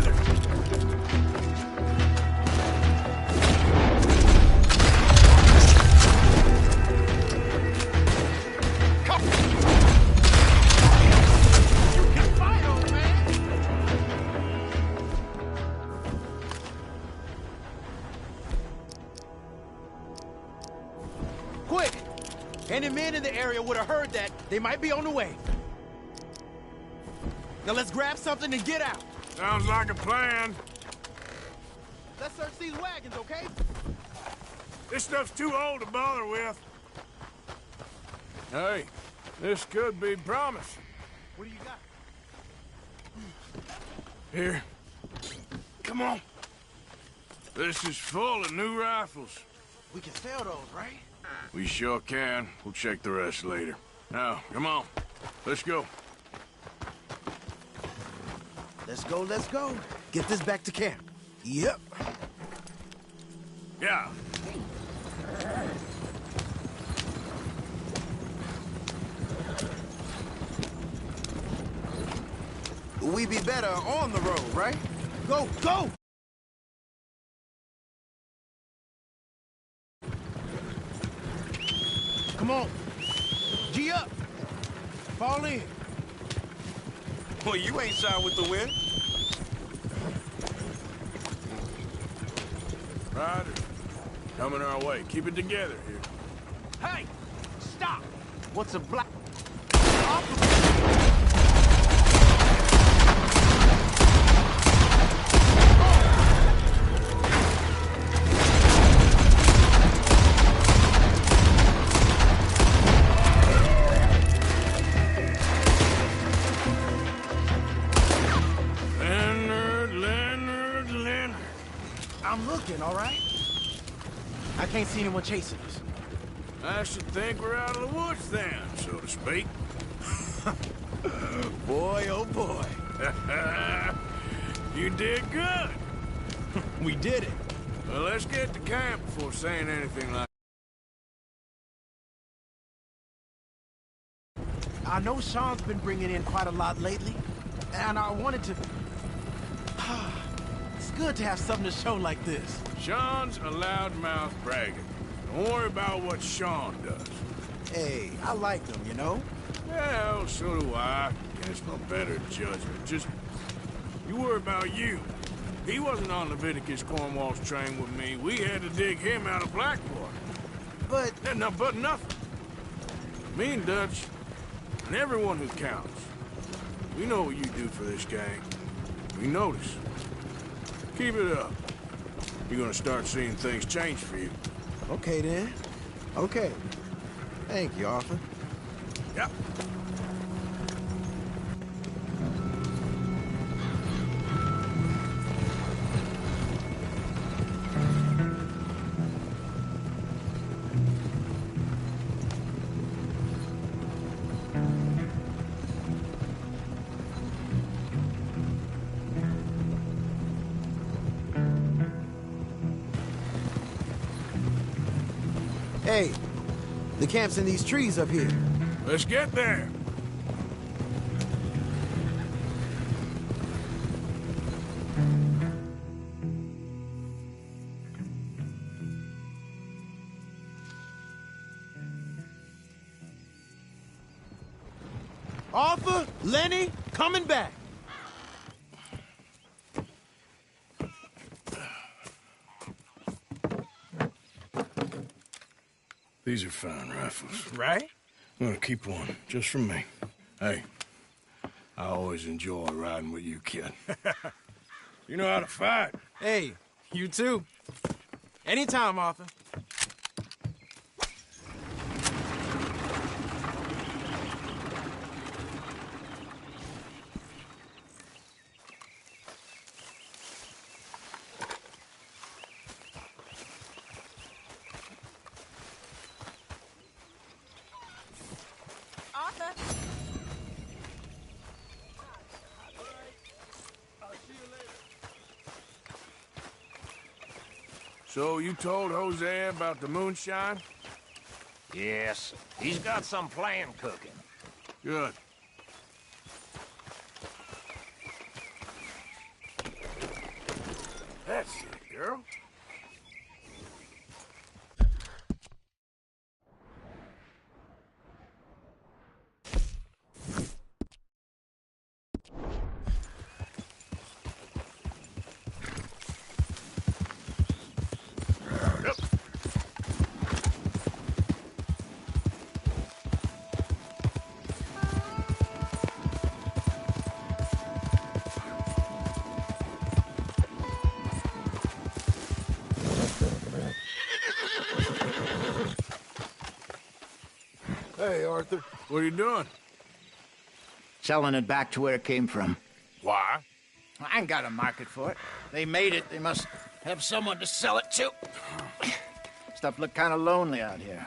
together! Quick! Any men in the area would have heard that. They might be on the way. Now let's grab something and get out. Sounds like a plan. Let's search these wagons, okay? This stuff's too old to bother with. Hey, this could be promising. What do you got? Here. Come on. This is full of new rifles. We can sell those, right? We sure can. We'll check the rest later. Now, come on. Let's go. Let's go, let's go. Get this back to camp. Yep. Yeah. We be better on the road, right? Go, go! Come on. G up. Fall in. Well, you ain't shy with the wind. Ryder, coming our way. Keep it together here. Hey! Stop! What's a black... Leonard. I'm looking, all right? I can't see anyone chasing us. I should think we're out of the woods then, so to speak. Boy, oh boy. You did good. We did it. Well, let's get to camp before saying anything like I know Sean's been bringing in quite a lot lately, and I wanted to... It's good to have something to show like this. Sean's a loudmouth bragger. Don't worry about what Sean does. Hey, I like them, you know? Well, so do I. Guess no better judgment. Just, you worry about you. He wasn't on Leviticus Cornwall's train with me. We had to dig him out of Blackwater. But... But nothing. Me and Dutch, and everyone who counts. We know what you do for this gang. We notice. Keep it up. You're gonna start seeing things change for you. Okay, then. Okay. Thank you, Arthur. Yep. Hey, the camp's in these trees up here. Let's get there. Arthur, Lenny, coming back. These are fine rifles. Right? I'm gonna keep one, just for me. Hey, I always enjoy riding with you, kid. You know how to fight. Hey, you too. Anytime, Arthur. So you told Jose about the moonshine? Yes, he's got some plan cooking. Good. girl. Hey, Arthur. What are you doing? Selling it back to where it came from. Why? I ain't got a market for it. They made it. They must have someone to sell it to. Stuff look kind of lonely out here.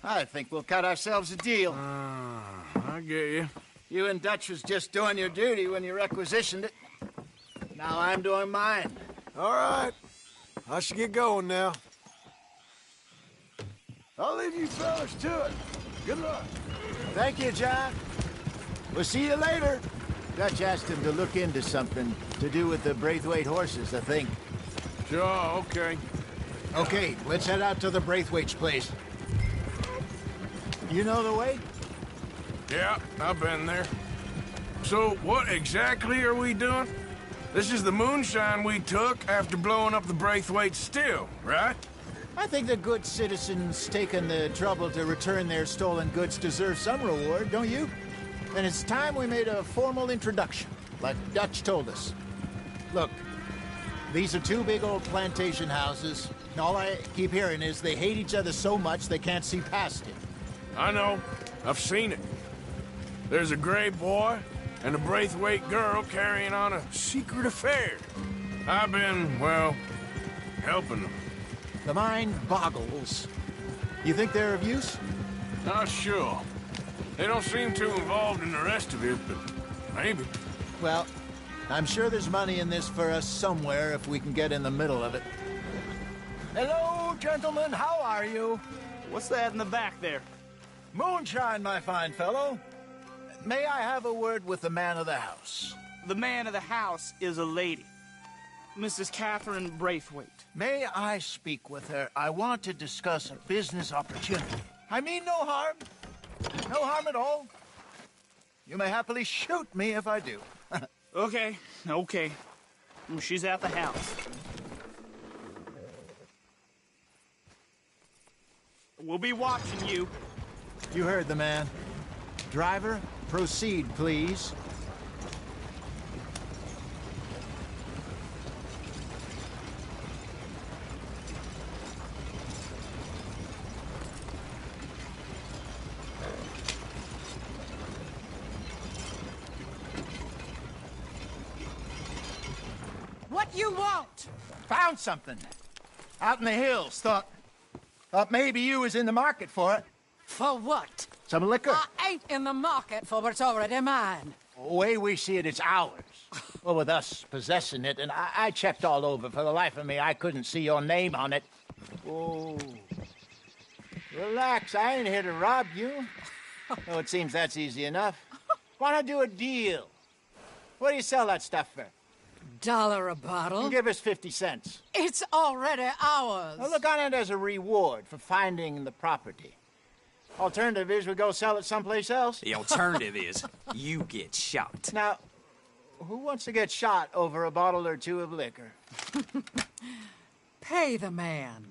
I think we'll cut ourselves a deal. I get you. You and Dutch was just doing your duty when you requisitioned it. Now I'm doing mine. All right. I should get going now. I'll leave you fellas to it. Good luck. Thank you, John. We'll see you later. Dutch asked him to look into something to do with the Braithwaite horses, I think. Sure, okay. Okay, let's head out to the Braithwaite's place. You know the way? Yeah, I've been there. So, what exactly are we doing? This is the moonshine we took after blowing up the Braithwaite still, right? I think the good citizens taking the trouble to return their stolen goods deserve some reward, don't you? And it's time we made a formal introduction, like Dutch told us. Look, these are two big old plantation houses. All I keep hearing is they hate each other so much they can't see past it. I know. I've seen it. There's a gray boy and a Braithwaite girl carrying on a secret affair. I've been, well, helping them. The mind boggles. You think they're of use? Not sure. They don't seem too involved in the rest of it, but maybe. Well, I'm sure there's money in this for us somewhere if we can get in the middle of it. Hello, gentlemen. How are you? What's that in the back there? Moonshine, my fine fellow. May I have a word with the man of the house? The man of the house is a lady. Mrs. Catherine Braithwaite. May I speak with her? I want to discuss a business opportunity. I mean no harm. No harm at all. You may happily shoot me if I do. Okay. She's at the house. We'll be watching you. You heard the man. Driver, proceed, please. What you want? Found something. Out in the hills. Thought maybe you was in the market for it. For what? Some liquor. I ain't in the market for what's already mine. The way we see it, it's ours. Well, with us possessing it, and I checked all over. For the life of me, I couldn't see your name on it. Oh. Relax, I ain't here to rob you. Oh, it seems that's easy enough. Why not do a deal? What do you sell that stuff for? $1 a bottle? You give us 50 cents. It's already ours. Well, look on it as a reward for finding the property. Alternative is we go sell it someplace else. The alternative is you get shot. Now, who wants to get shot over a bottle or two of liquor? Pay the man.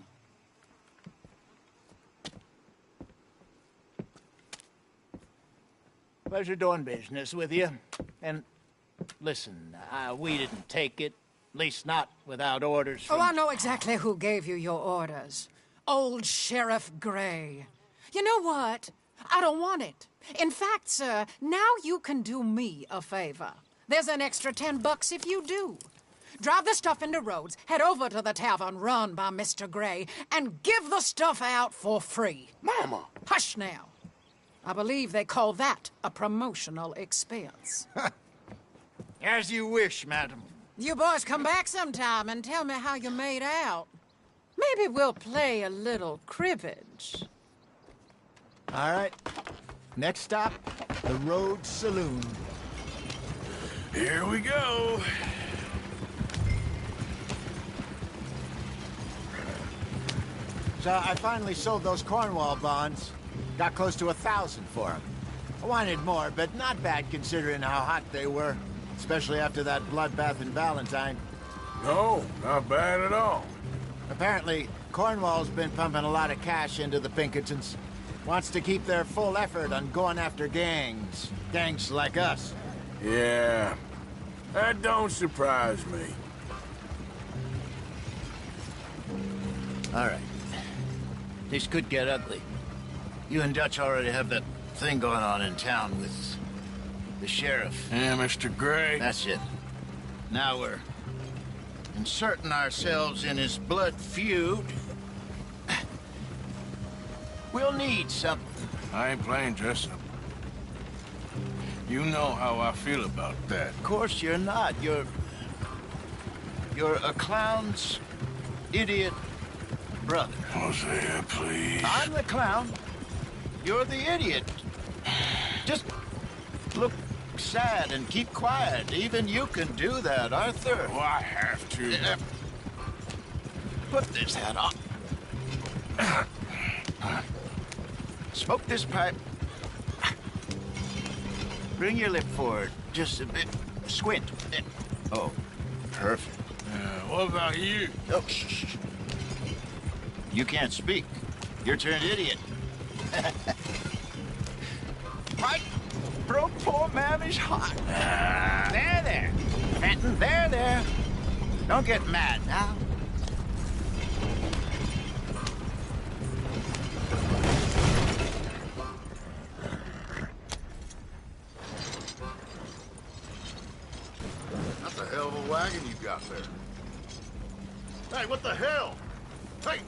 Pleasure doing business with you. And listen, we didn't take it. At least not without orders from... Oh, I know exactly who gave you your orders. Old Sheriff Gray. You know what? I don't want it. In fact, sir, now you can do me a favor. There's an extra $10 if you do. Drive the stuff into Rhodes, head over to the tavern run by Mr. Gray, and give the stuff out for free. Mama! Hush now. I believe they call that a promotional expense. As you wish, madam. You boys come back sometime and tell me how you made out. Maybe we'll play a little cribbage. All right. Next stop, the Rhodes Saloon. Here we go. So I finally sold those Cornwall bonds. Got close to 1,000 for them. I wanted more, but not bad considering how hot they were. Especially after that bloodbath in Valentine. No, not bad at all. Apparently, Cornwall's been pumping a lot of cash into the Pinkertons. Wants to keep their full effort on going after gangs. Gangs like us. Yeah, that don't surprise me. All right. This could get ugly. You and Dutch already have that thing going on in town with the sheriff. Yeah, Mr. Gray. That's it. Now we're inserting ourselves in his blood feud. We'll need something. I ain't playing dress-up. You know how I feel about that. Of course you're not. You're a clown's idiot brother. Hosea, please. I'm the clown. You're the idiot. Just look sad and keep quiet. Even you can do that, Arthur. Oh, I have to. Put this hat on. Smoke this pipe. Bring your lip forward just a bit. Squint. Oh, perfect. What about you? Oh, shh. You can't speak. You're turned idiot. Mike, bro, poor mammy's hot. There. Fenton, there. Don't get mad now. That's a hell of a wagon you got there. Hey, what the hell? Hey!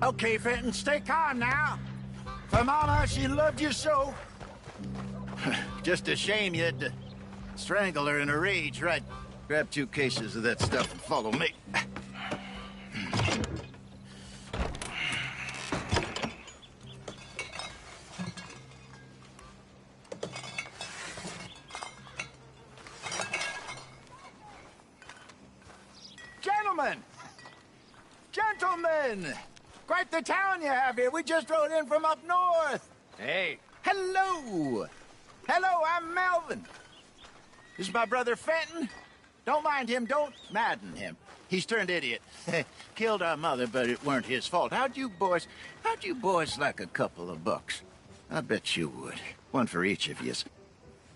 Okay, Fenton, stay calm now. For Mama, she loved you so. Just a shame you had to strangle her in a rage, right? Grab 2 cases of that stuff and follow me. Gentlemen! Quite the town you have here. We just rode in from up north. Hey. Hello. I'm Melvin. This is my brother Fenton. Don't mind him. Don't madden him. He's turned idiot. Killed our mother, but it weren't his fault. How'd you boys like a couple of bucks? I bet you would. One for each of yous.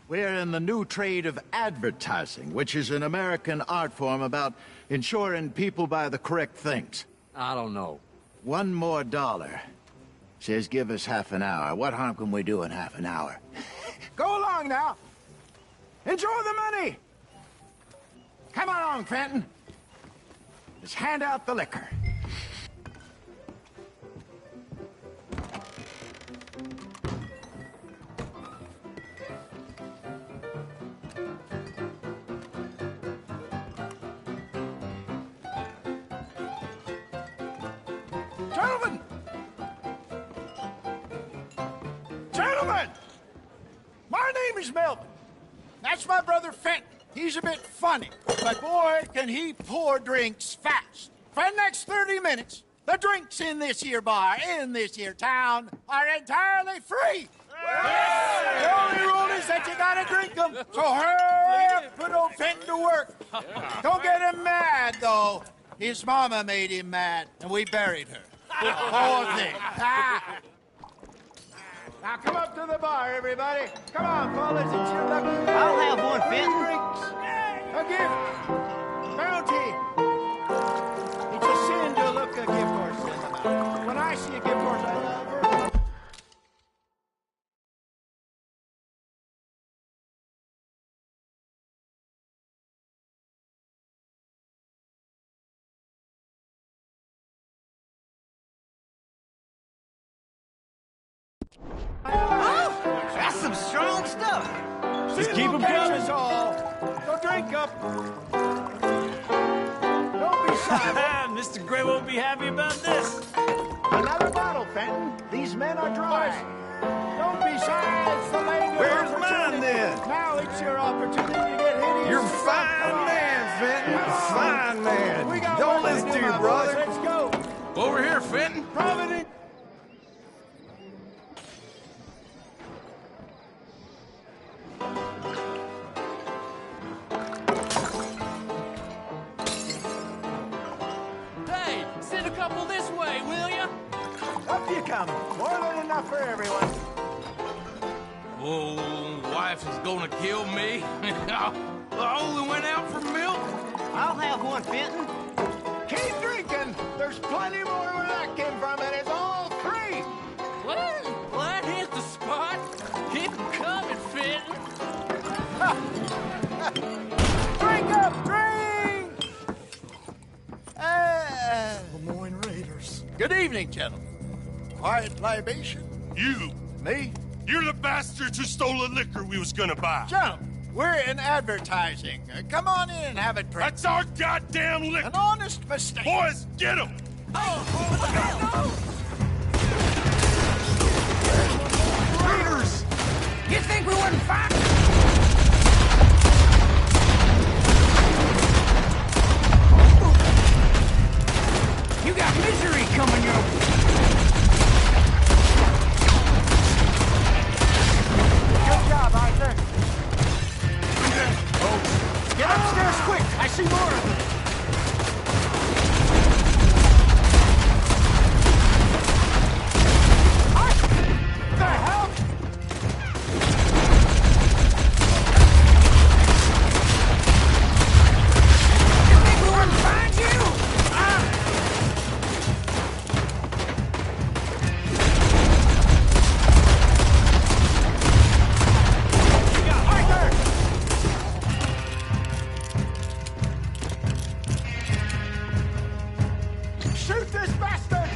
We're in the new trade of advertising, which is an American art form about ensuring people buy the correct things. I don't know. $1 more. Says give us half an hour. What harm can we do in half an hour? Go along now. Enjoy the money. Come along, Fenton. Let's hand out the liquor. Gentlemen! My name is Melvin. That's my brother Fenton. He's a bit funny, but boy, can he pour drinks fast. For the next 30 minutes, the drinks in this here bar, in this here town, are entirely free. The only rule is that you gotta drink them. So hurry up, put old Fenton to work. Don't get him mad, though. His mama made him mad, and we buried her. Poor thing. Now come up to the bar, everybody. Come on, fellas, it's your lucky day. I'll have one, Fenton. Drinks. A gift. Bounty. It's a sin to look a gift horse in the mouth. When I see a gift horse, I love her. Oh, that's some strong stuff. Just keep them coming. Go drink up. Don't be shy. Mr. Gray won't be happy about this. Another bottle, Fenton. These men are dry. Don't be shy. It's the lane. Where's mine, then? Now it's your opportunity to get hideous. You're a fine man, Fenton. Fine man. Don't listen to your brother. Let's go. Over here, Fenton. Providence. Hey, send a couple this way, will ya? Up you come. More than enough for everyone. Oh, wife is gonna kill me. I only went out for milk. I'll have one, Fenton. Keep drinking. There's plenty more where that came from, and it's all free. Well, that hit the spot. Keep 'em coming, Fenton. Drink up, drink! Lemoyne Raiders. Good evening, gentlemen. Quiet libation. You. Me? You're the bastards who stole the liquor we was gonna buy. Gentlemen, we're in advertising. Come on in and have a drink. That's our goddamn liquor. An honest mistake. Boys, get him! Raiders! You think we wouldn't fight? You got misery coming your way. Good job, Arthur. Oh, get upstairs quick. I see more of them. What the hell? You think we wouldn't find you? Shoot this bastard!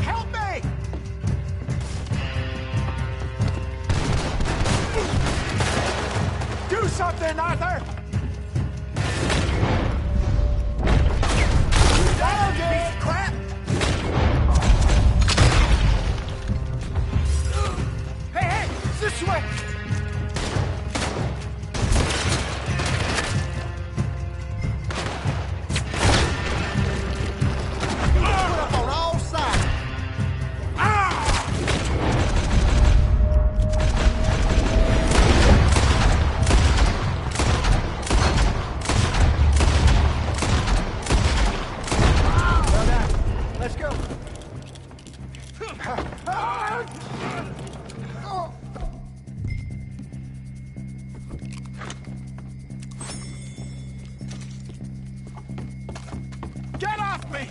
Help me! Do something, Arthur! That'll do! Piece of crap! Hey, this way! On all sides. Let's go. Get off me!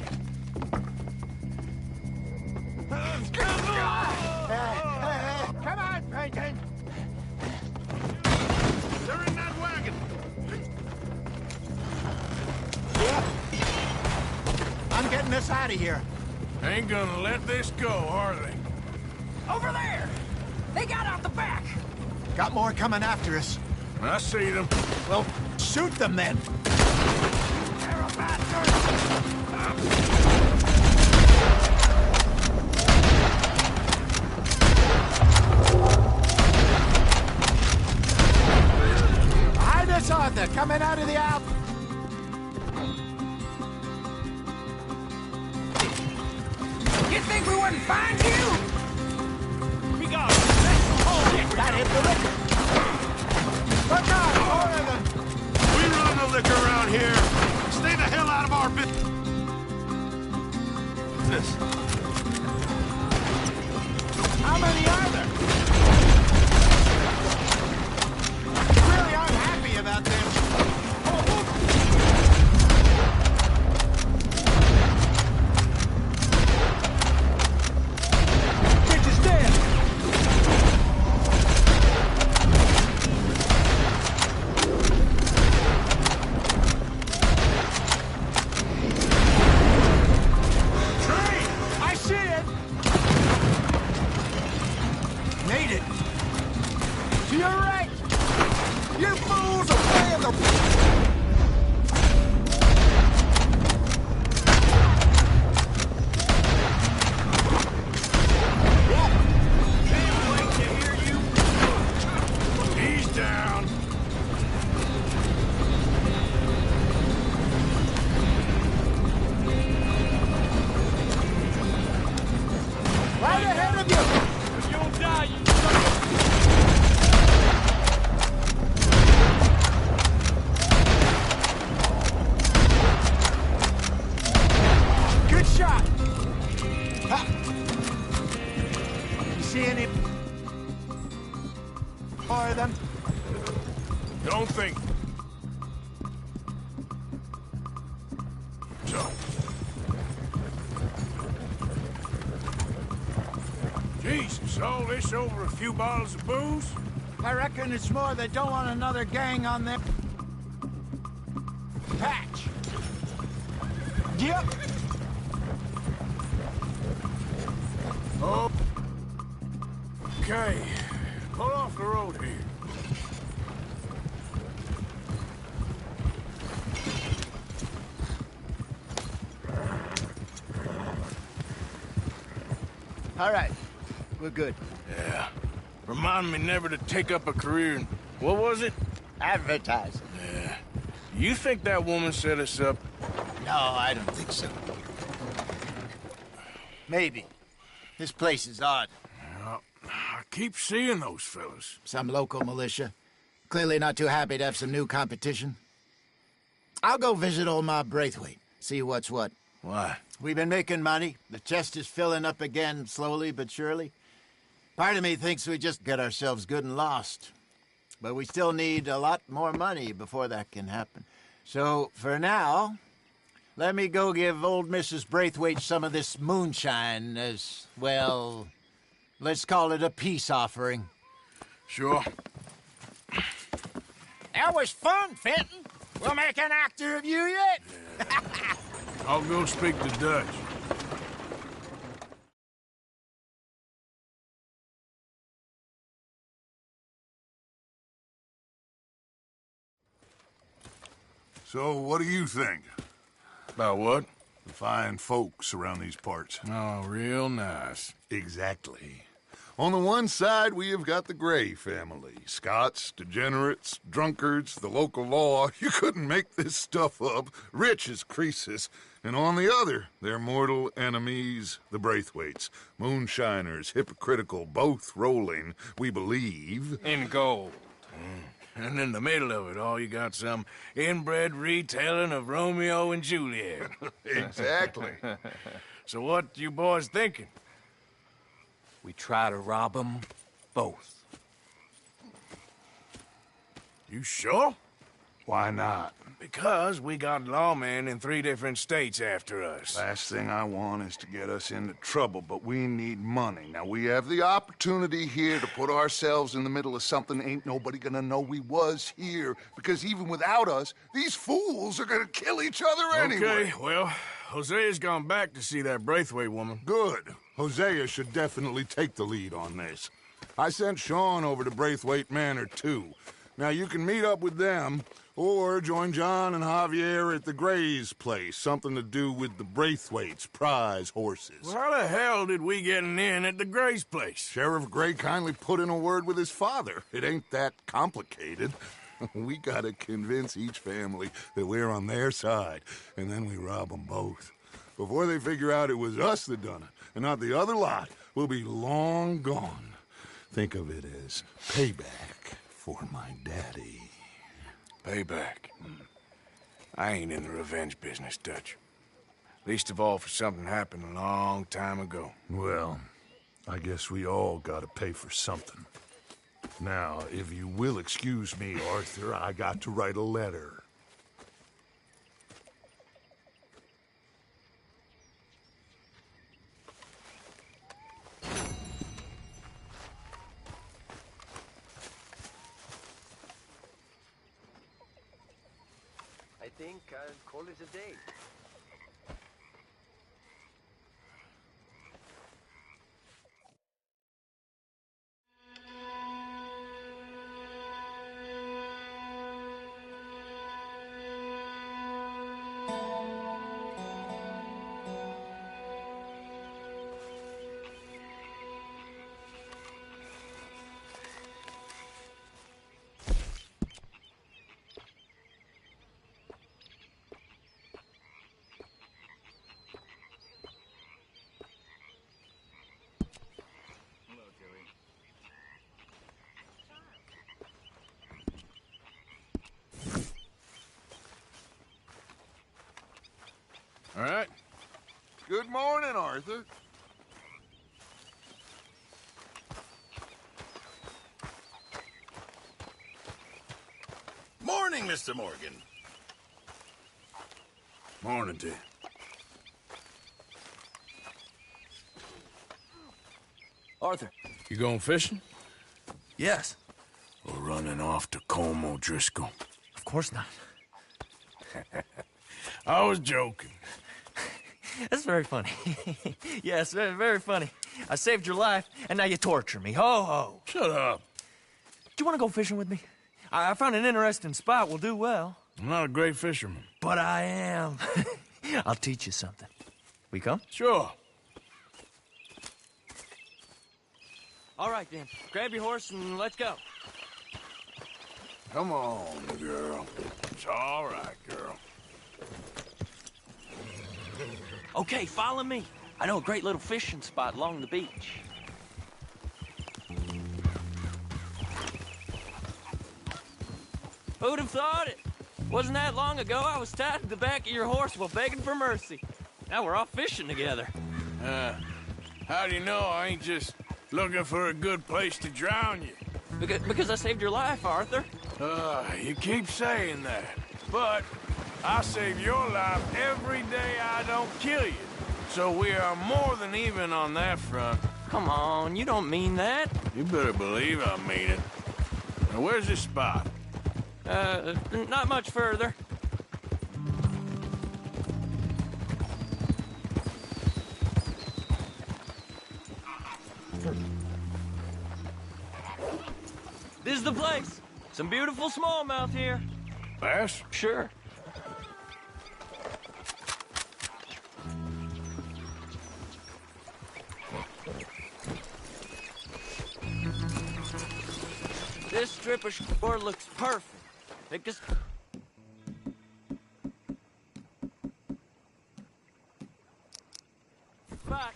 Come on, Peyton! They're in that wagon. Yep. I'm getting us out of here. Ain't gonna let this go, are they? Over there! They got out the back! Got more coming after us. I see them. Well, shoot them then. They're a bastard! Hide us, Arthur, coming out of the Alp. You think we wouldn't find you? We got that hit the liquor. Look out, more of them. We run the liquor around here. Stay the hell out of our business. How many are there? Really unhappy about them. Bitch is dead. Train! us all this over a few bottles of booze? I reckon it's more they don't want another gang on their patch. Yep. Oh. Okay. Pull off the road here. All right. We're good. Yeah. Remind me never to take up a career in... What was it? Advertising. Yeah. You think that woman set us up? No, I don't think so. Maybe. This place is odd. Yeah, I keep seeing those fellas. Some local militia. Clearly not too happy to have some new competition. I'll go visit old Ma Braithwaite, see what's what. Why? We've been making money. The chest is filling up again, slowly but surely. Part of me thinks we just get ourselves good and lost. But we still need a lot more money before that can happen. So, for now, let me go give old Mrs. Braithwaite some of this moonshine as, well, let's call it a peace offering. Sure. That was fun, Fenton. We'll make an actor of you yet. Yeah. I'll go speak to Dutch. So, what do you think? About what? The fine folks around these parts. Oh, real nice. Exactly. On the one side, we have got the Gray family. Scots, degenerates, drunkards, the local law. You couldn't make this stuff up. Rich as Croesus. And on the other, their mortal enemies, the Braithwaites. Moonshiners, hypocritical, both rolling, we believe. In gold. And in the middle of it all, you got some inbred retelling of Romeo and Juliet. Exactly. So what you boys thinking? We try to rob them both. You sure? Why not? Because we got lawmen in 3 different states after us. Last thing I want is to get us into trouble, but we need money. Now, we have the opportunity here to put ourselves in the middle of something ain't nobody gonna know we was here, because even without us, these fools are gonna kill each other anyway. Okay, well, Hosea's gone back to see that Braithwaite woman. Good. Hosea should definitely take the lead on this. I sent Sean over to Braithwaite Manor, too. Now, you can meet up with them, or join John and Javier at the Gray's place. Something to do with the Braithwaite's prize horses. Well, how the hell did we get in at the Gray's place? Sheriff Gray kindly put in a word with his father. It ain't that complicated. We gotta convince each family that we're on their side, and then we rob them both. Before they figure out it was us that done it, and not the other lot, we'll be long gone. Think of it as payback for my daddy. Payback. I ain't in the revenge business, Dutch. Least of all for something happened a long time ago. Well, I guess we all gotta pay for something. Now, if you will excuse me, Arthur, I got to write a letter. I think I'll call it a day. All right. Good morning, Arthur. Morning, Mr. Morgan. Morning to you. Arthur, You going fishing? Yes. Or running off to Colm O'Driscoll? Of course not. I was joking. That's very funny. Yes, very, very funny. I saved your life, and now you torture me. Ho, ho. Shut up. Do you want to go fishing with me? I found an interesting spot. We'll do well. I'm not a great fisherman. But I am. I'll teach you something. We come? Sure. All right, then. Grab your horse and let's go. Come on, girl. It's all right, girl. Okay, follow me. I know a great little fishing spot along the beach. Who'd have thought it? Wasn't that long ago I was tied to the back of your horse while begging for mercy. Now we're off fishing together. How do you know I ain't just looking for a good place to drown you? Because I saved your life, Arthur. You keep saying that. But I save your life every day I don't kill you. So we are more than even on that front. Come on, you don't mean that. You better believe I mean it. Now, where's this spot? Not much further. This is the place. Some beautiful smallmouth here. Bass? Sure. This strip of shore looks perfect. Pick us. Spot.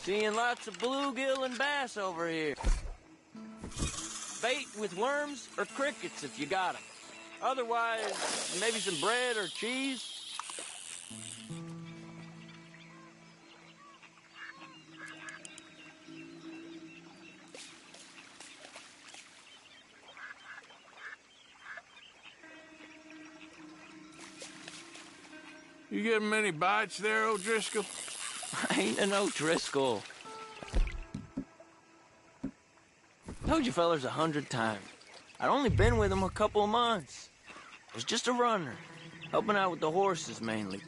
Seeing lots of bluegill and bass over here. Bait with worms or crickets if you got them. Otherwise, maybe some bread or cheese. You getting many bites there, O'Driscoll? I ain't an O'Driscoll. Told you fellers 100 times. I'd only been with him a couple of months. I was just a runner, helping out with the horses mainly.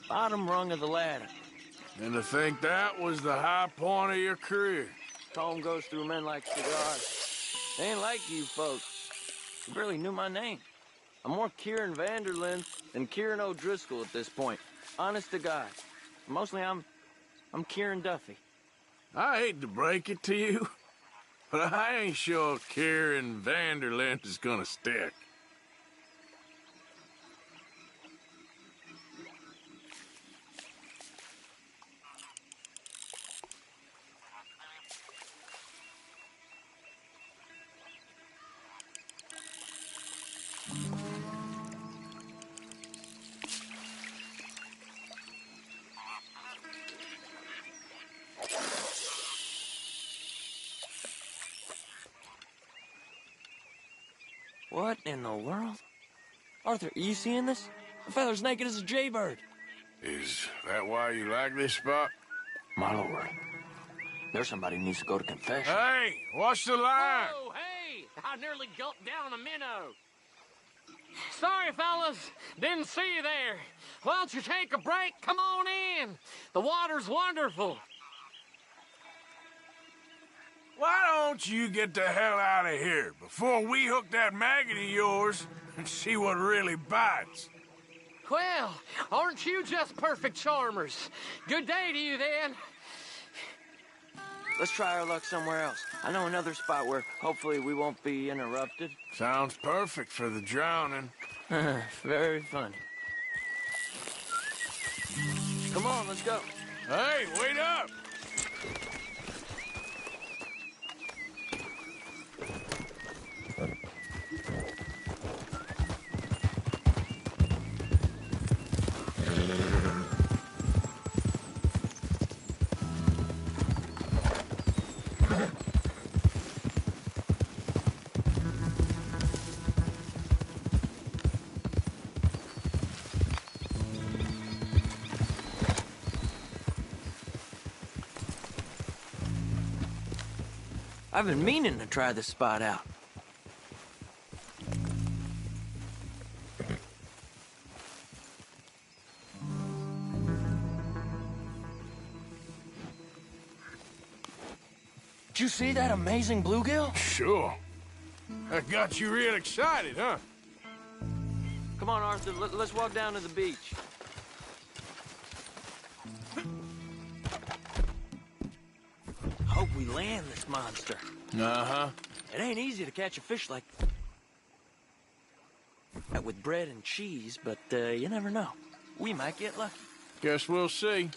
Bottom rung of the ladder. And to think that was the high point of your career. Colm goes through men like cigars. They ain't like you folks. You barely knew my name. I'm more Kieran Vanderlyn than Kieran O'Driscoll at this point. Honest to God. Mostly I'm Kieran Duffy. I hate to break it to you, but I ain't sure Kieran Vanderlyn is gonna stick. What in the world? Arthur, are you seeing this? The feather's naked as a jaybird. Is that why you like this spot? My lord. There's somebody who needs to go to confession. Hey, watch the line! Oh, hey! I nearly gulped down a minnow. Sorry, fellas. Didn't see you there. Why don't you take a break? Come on in. The water's wonderful. Why don't you get the hell out of here before we hook that maggot of yours and see what really bites? Well, aren't you just perfect charmers? Good day to you, then. Let's try our luck somewhere else. I know another spot where hopefully we won't be interrupted. Sounds perfect for the drowning. Very funny. Come on, let's go. Hey, wait up! I've been meaning to try this spot out. Did you see that amazing bluegill? Sure. That got you real excited, huh? Come on, Arthur, let's walk down to the beach. Hope we land this monster. Uh-huh. It ain't easy to catch a fish like that with bread and cheese, but you never know. We might get lucky. Guess we'll see.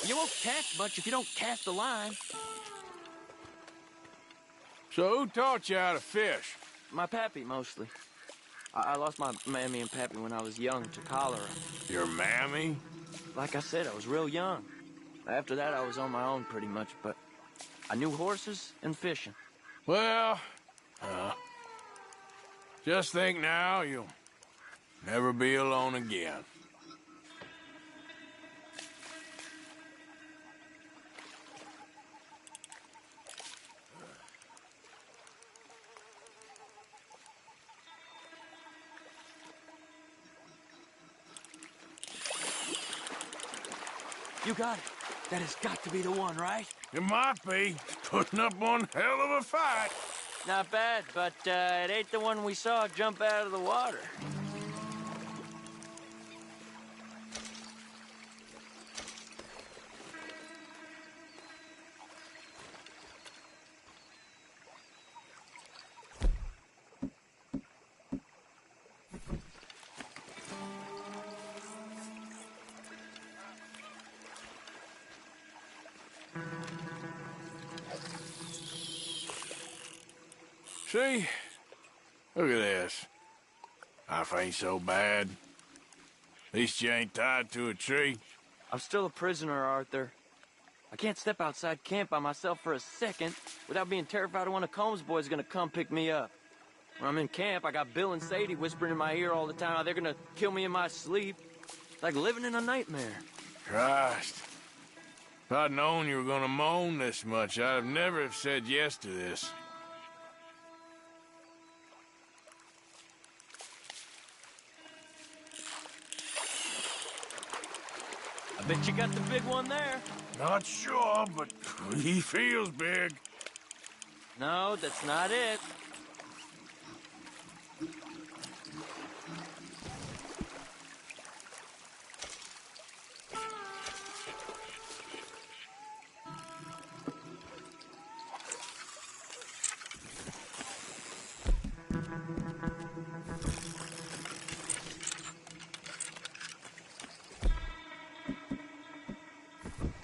You won't catch much if you don't cast a line. So who taught you how to fish? My pappy, mostly. I lost my mammy and pappy when I was young to cholera. Your mammy? Like I said, I was real young. After that, I was on my own pretty much, but I knew horses and fishing. Well, just think now, you'll never be alone again. You got it. That has got to be the one, right? It might be. Putting up one hell of a fight. Not bad, but it ain't the one we saw jump out of the water. See? Look at this. Life ain't so bad. At least you ain't tied to a tree. I'm still a prisoner, Arthur. I can't step outside camp by myself for a second without being terrified one of Combs' boys is gonna come pick me up. When I'm in camp, I got Bill and Sadie whispering in my ear all the time how they're gonna kill me in my sleep. It's like living in a nightmare. Christ. If I'd known you were gonna moan this much, I'd have never have said yes to this. I bet you got the big one there. Not sure, but he feels big. No, that's not it.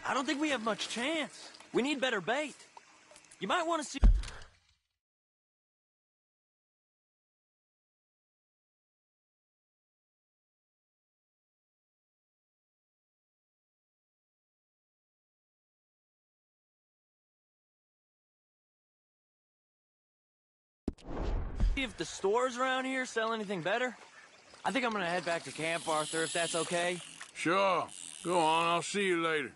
I don't think we have much chance. We need better bait. You might want to see if the stores around here sell anything better. I think I'm gonna head back to camp, Arthur, if that's okay. Sure. Go on, I'll see you later.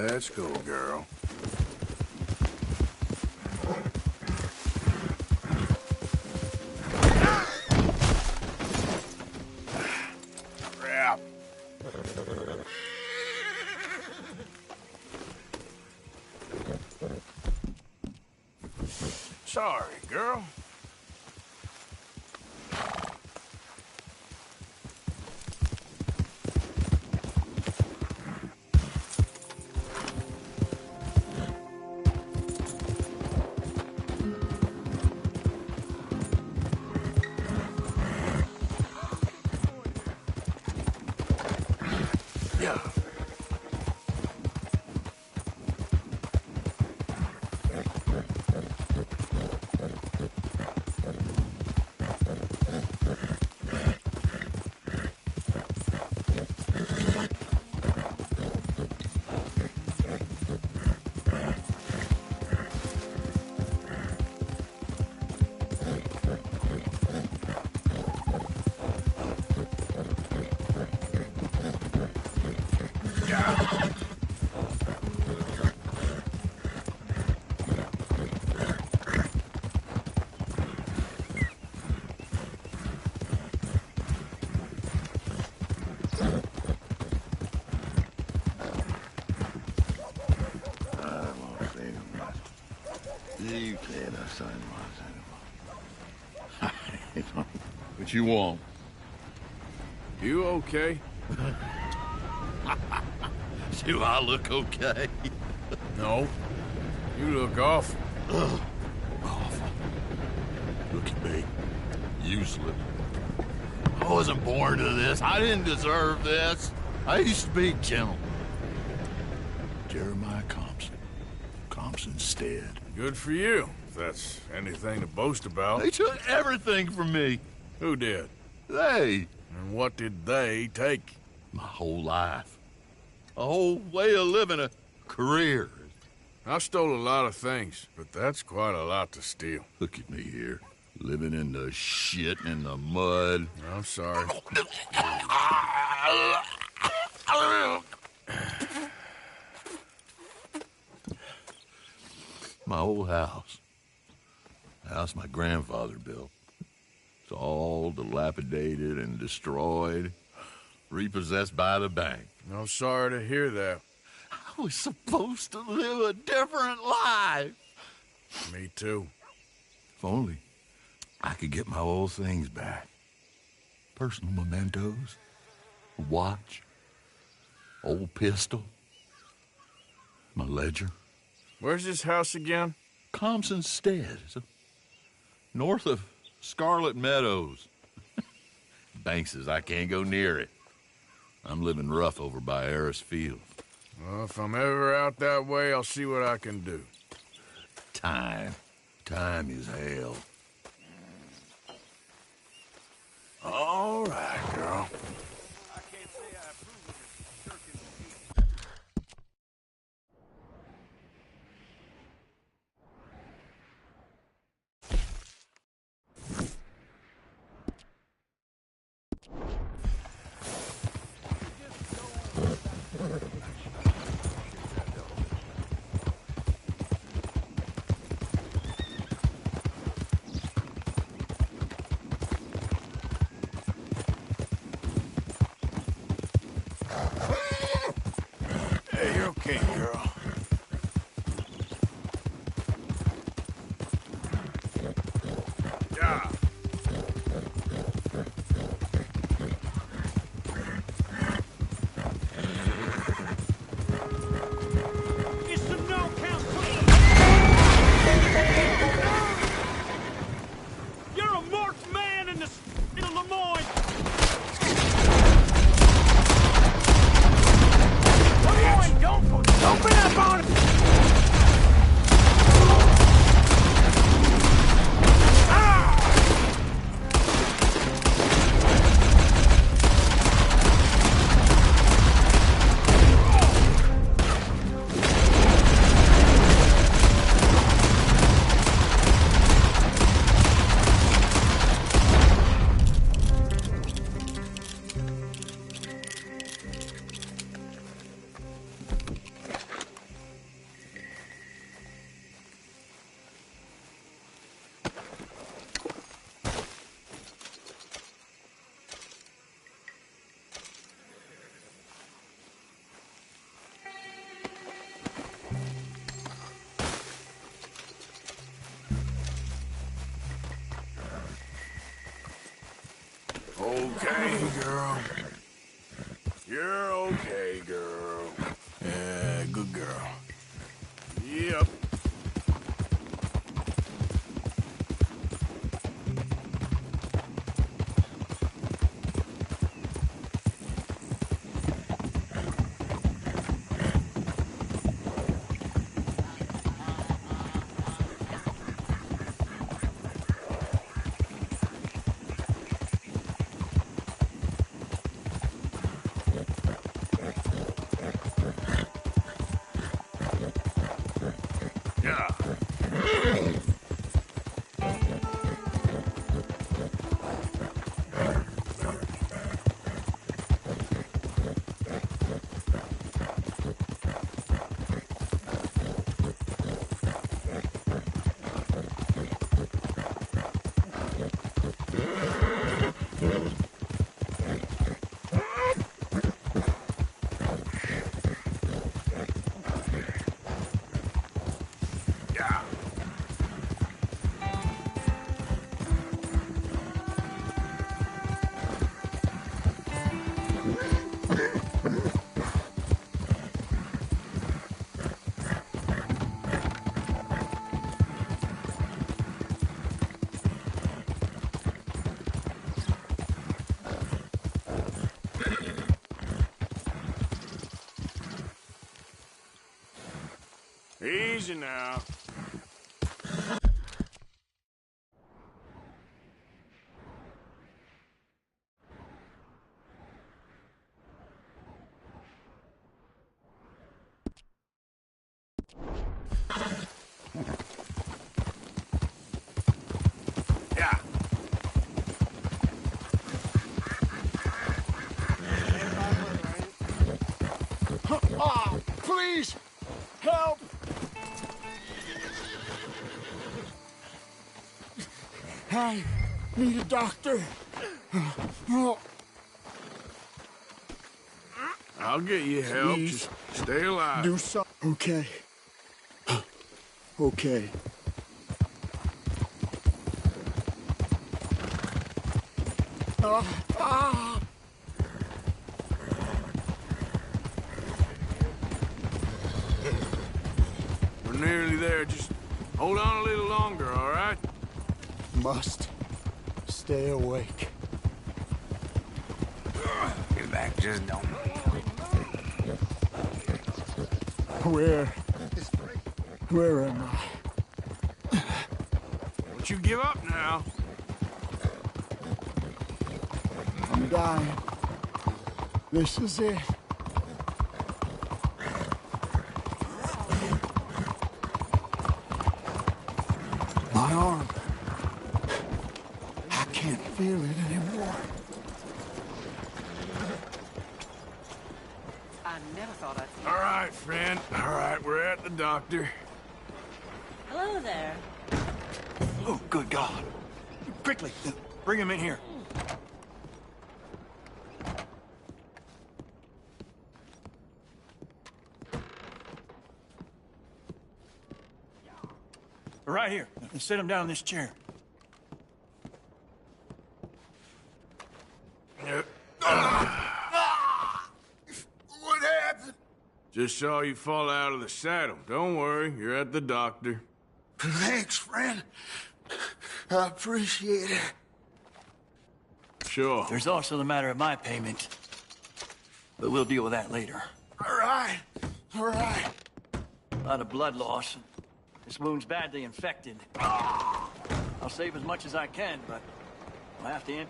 Let's go, girl. Crap. Sorry, girl. What you want? You okay? Do I look okay? No. You look awful. Ugh. Awful. Look at me. Useless. I wasn't born to this. I didn't deserve this. I used to be gentle. Jeremiah Compson. Compson Stead. Good for you, if that's anything to boast about. They took everything from me. Who did? They. And what did they take? My whole life. A whole way of living, a career. I stole a lot of things, but that's quite a lot to steal. Look at me here, living in the shit and the mud. I'm sorry. My old house. The house my grandfather built. It's all dilapidated and destroyed, repossessed by the bank. I'm sorry to hear that. I was supposed to live a different life. Me too. If only I could get my old things back. Personal mementos, a watch, old pistol, my ledger. Where's this house again? Compson Stead. It's north of Scarlet Meadows. Bank says I can't go near it. I'm living rough over by Harris Field. Well, if I'm ever out that way, I'll see what I can do. Time. Time is hell. All right, girl. Okay, girl. Yeah. It's the no count. You're a marked man in the of Lemoyne. Lemoyne, don't open up on it. Ah! Okay, girl. You're okay, girl. Yeah, good girl. Yep. Easy now. Yeah. Oh, please, help! I need a doctor. Oh. I'll get you help. Please. Just stay alive. Do so. Okay. Okay. Ah! We're nearly there. Just hold on a little longer, all right? Must stay awake. Your back just don't. Where am I? Don't you give up now. I'm dying. This is it. My arm. I can't feel it anymore. I never thought I'd see All right, friend. All right, we're at the doctor. Hello there. Oh, good God. Quickly, bring him in here. Right here. Sit him down in this chair. What happened? Just saw you fall out of the saddle. Don't worry, you're at the doctor. Thanks, friend. I appreciate it. Sure. There's also the matter of my payment. But we'll deal with that later. All right. All right. A lot of blood loss. This wound's badly infected. I'll save as much as I can, but I'll have to end.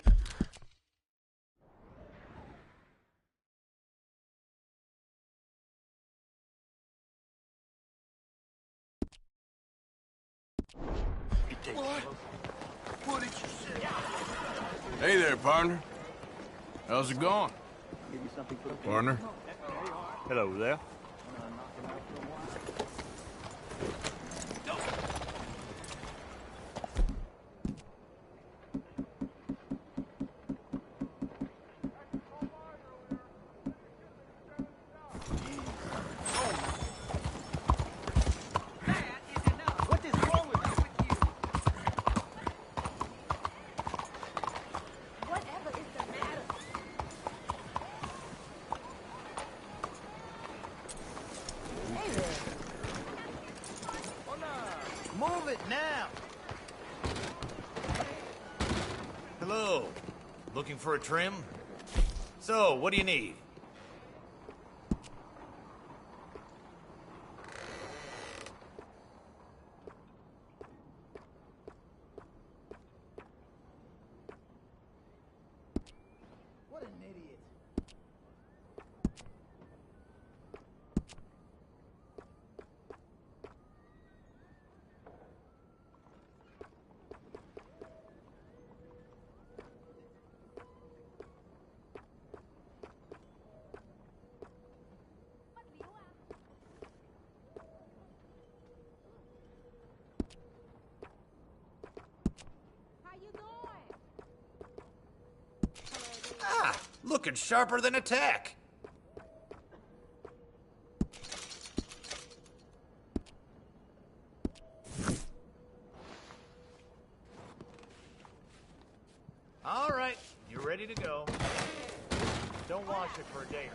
What did you say? Hey there, partner. How's it going? Partner? Hello there. Whatever is the Looking for a trim? So, what do you need? What an idiot. Ah, looking sharper than a tack. All right, you're ready to go. Don't wash it for a day or two.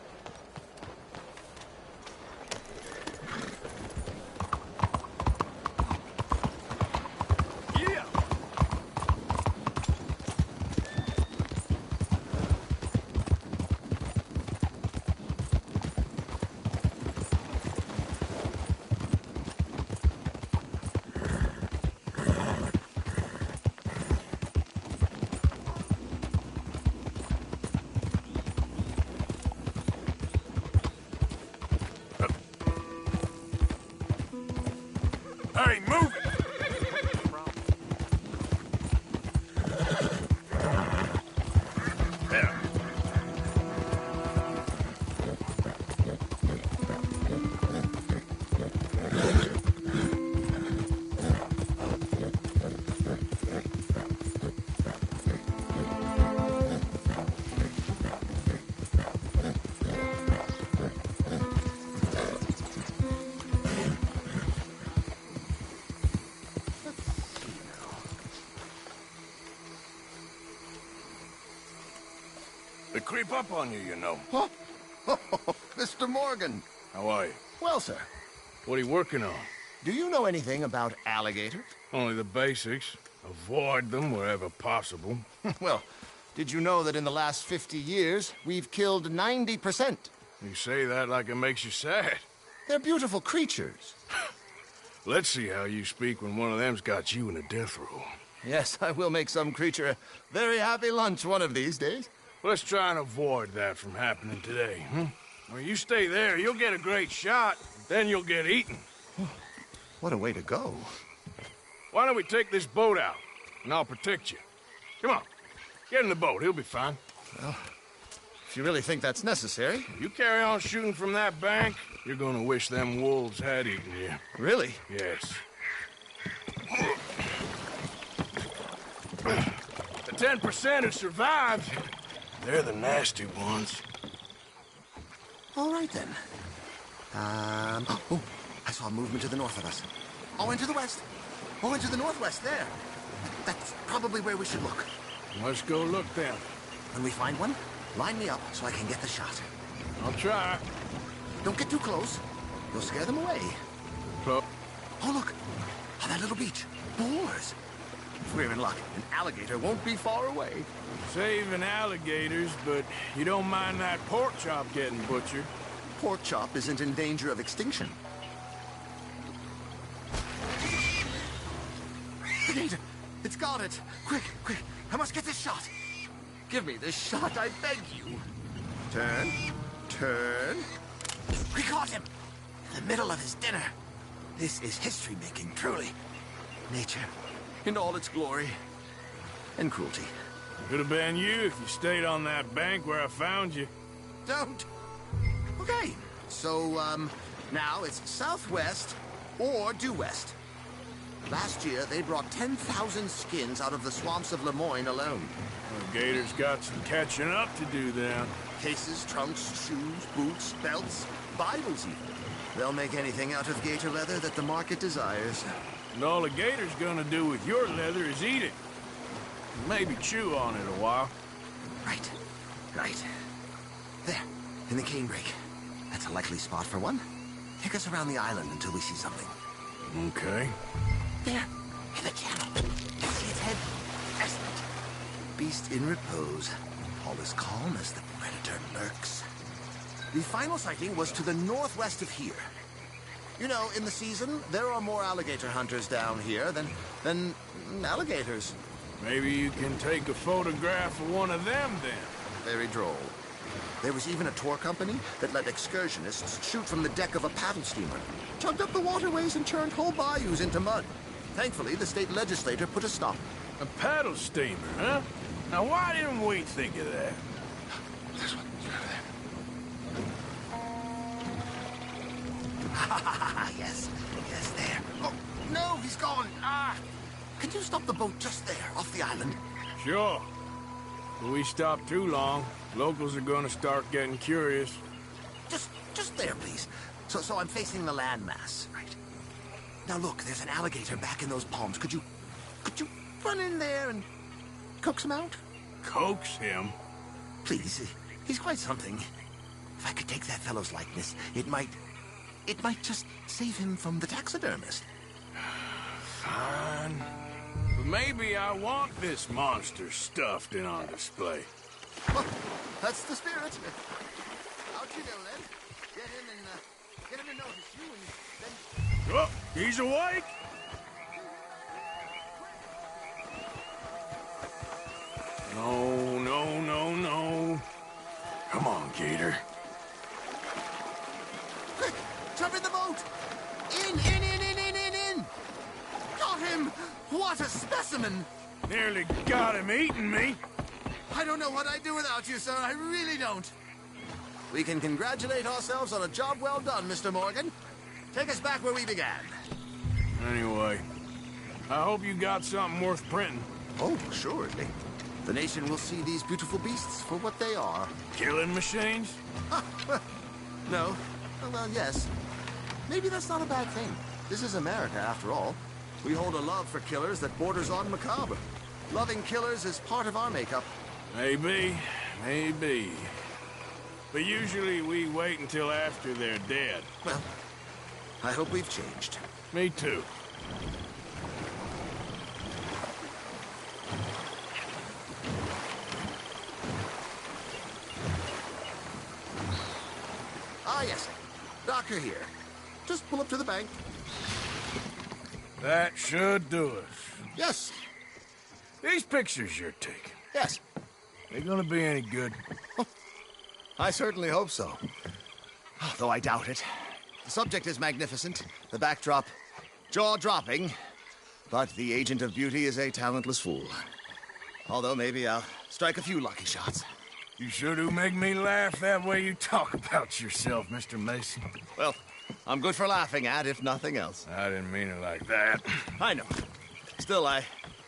Hey, move it! There. They creep up on you, you know. Huh? Mr. Morgan. How are you? Well, sir. What are you working on? Do you know anything about alligators? Only the basics. Avoid them wherever possible. Well, did you know that in the last 50 years, we've killed 90%? You say that like it makes you sad. They're beautiful creatures. Let's see how you speak when one of them's got you in a death row. Yes, I will make some creature a very happy lunch one of these days. Let's try and avoid that from happening today, When you stay there, you'll get a great shot, then you'll get eaten. What a way to go. Why don't we take this boat out, and I'll protect you. Come on, get in the boat, he'll be fine. Well, if you really think that's necessary. You carry on shooting from that bank, you're gonna wish them wolves had eaten you. Really? Yes. The 10% who survived, they're the nasty ones. All right, then. Oh, I saw a movement to the north of us. Oh, into the west. Oh, into the northwest, there. That's probably where we should look. Let's go look, then. When we find one, line me up so I can get the shot. I'll try. Don't get too close. You'll scare them away. Oh, look. On that little beach. Boars. If we're in luck, an alligator won't be far away. Saving alligators, but you don't mind that pork chop getting butchered. Pork chop isn't in danger of extinction. The gator! It's got it! Quick, quick! I must get this shot! Give me this shot, I beg you! Turn, turn... We caught him! In the middle of his dinner! This is history-making, truly. Nature, in all its glory and cruelty. Could have been you if you stayed on that bank where I found you. Don't! Okay, so, now it's southwest or due west. Last year, they brought 10,000 skins out of the swamps of Lemoyne alone. The gators got some catching up to do then. Cases, trunks, shoes, boots, belts, Bibles even. They'll make anything out of gator leather that the market desires. And all the gator's gonna do with your leather is eat it. Maybe chew on it a while. Right. Right. There, in the canebrake. That's a likely spot for one. Take us around the island until we see something. Okay. There, in the channel. See its head? Excellent. Be beast in repose. All is calm as the predator lurks. The final sighting was to the northwest of here. You know, in the season, there are more alligator hunters down here than alligators. Maybe you can take a photograph of one of them, then. Very droll. There was even a tour company that let excursionists shoot from the deck of a paddle steamer, chugged up the waterways and turned whole bayous into mud. Thankfully, the state legislature put a stop. A paddle steamer, huh? Now, why didn't we think of that? This one. Yes, there. Oh, no, he's gone. Can you stop the boat just there, off the island? Sure. If we stop too long, locals are gonna start getting curious. Just there, please. So I'm facing the landmass, right? Now look, there's an alligator back in those palms. Could you run in there and coax him out? Coax him? Please, he's quite something. If I could take that fellow's likeness, it might just save him from the taxidermist. Fine. But maybe I want this monster stuffed and on display. Well, that's the spirit. Out you go, then. Get him to notice you, and then... Oh, he's awake! No. Come on, Gator. Quick, jump in the boat! In! Got him! What a specimen! Nearly got him eating me. I don't know what I'd do without you, sir. I really don't. We can congratulate ourselves on a job well done, Mr. Morgan. Take us back where we began. Anyway, I hope you got something worth printing. Oh, assuredly. The nation will see these beautiful beasts for what they are. Killing machines? No. Well, yes. Maybe that's not a bad thing. This is America, after all. We hold a love for killers that borders on macabre. Loving killers is part of our makeup. Maybe. But usually we wait until after they're dead. Well, I hope we've changed. Me too. Yes. Doctor here. Just pull up to the bank. That should do it. Yes. These pictures you're taking. Yes. They gonna be any good? Oh, I certainly hope so. Though I doubt it. The subject is magnificent. The backdrop, jaw-dropping. But the agent of beauty is a talentless fool. Although maybe I'll strike a few lucky shots. You sure do make me laugh that way you talk about yourself, Mr. Mason. Well, I'm good for laughing at, if nothing else. I didn't mean it like that. I know. Still, I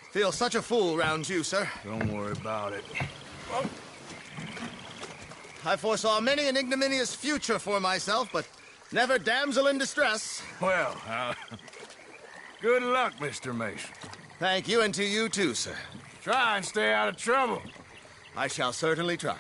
feel such a fool round you, sir. Don't worry about it. Well, I foresaw many an ignominious future for myself, but never damsel in distress. Well, good luck, Mr. Mason. Thank you, and to you too, sir. Try and stay out of trouble. I shall certainly try.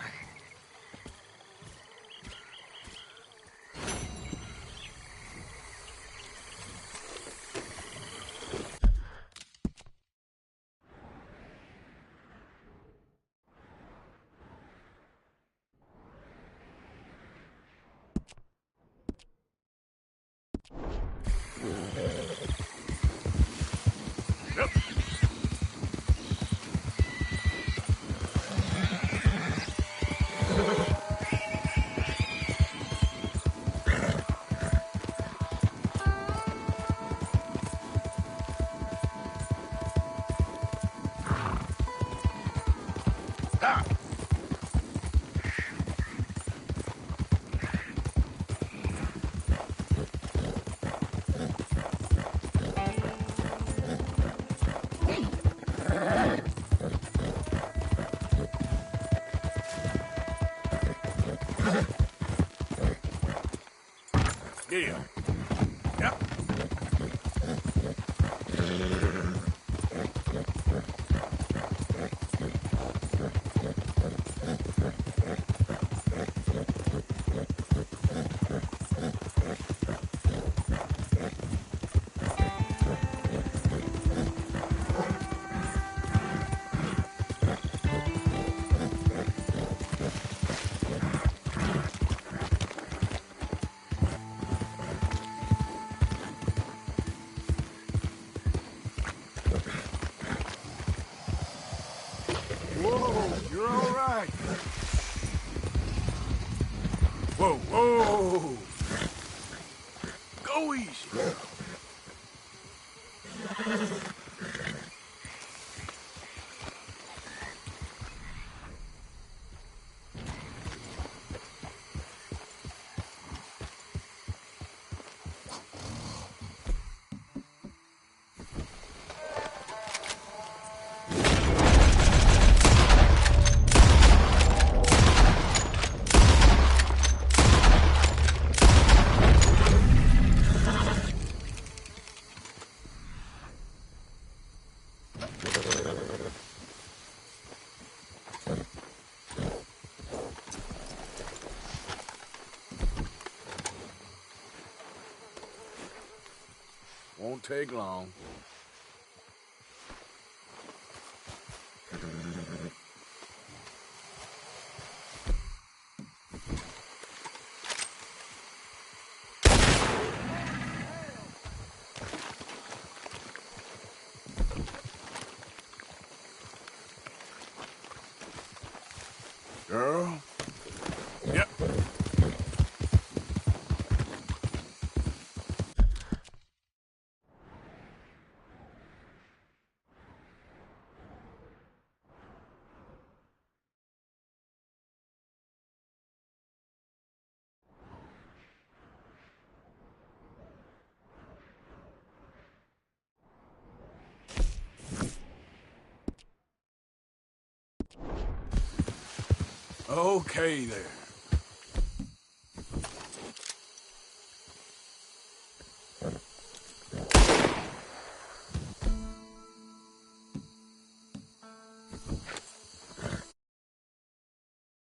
Yeah. Yep. Whoa, you're all right. Whoa, whoa. Go easy. Won't take long. Girl? Yep. Okay there.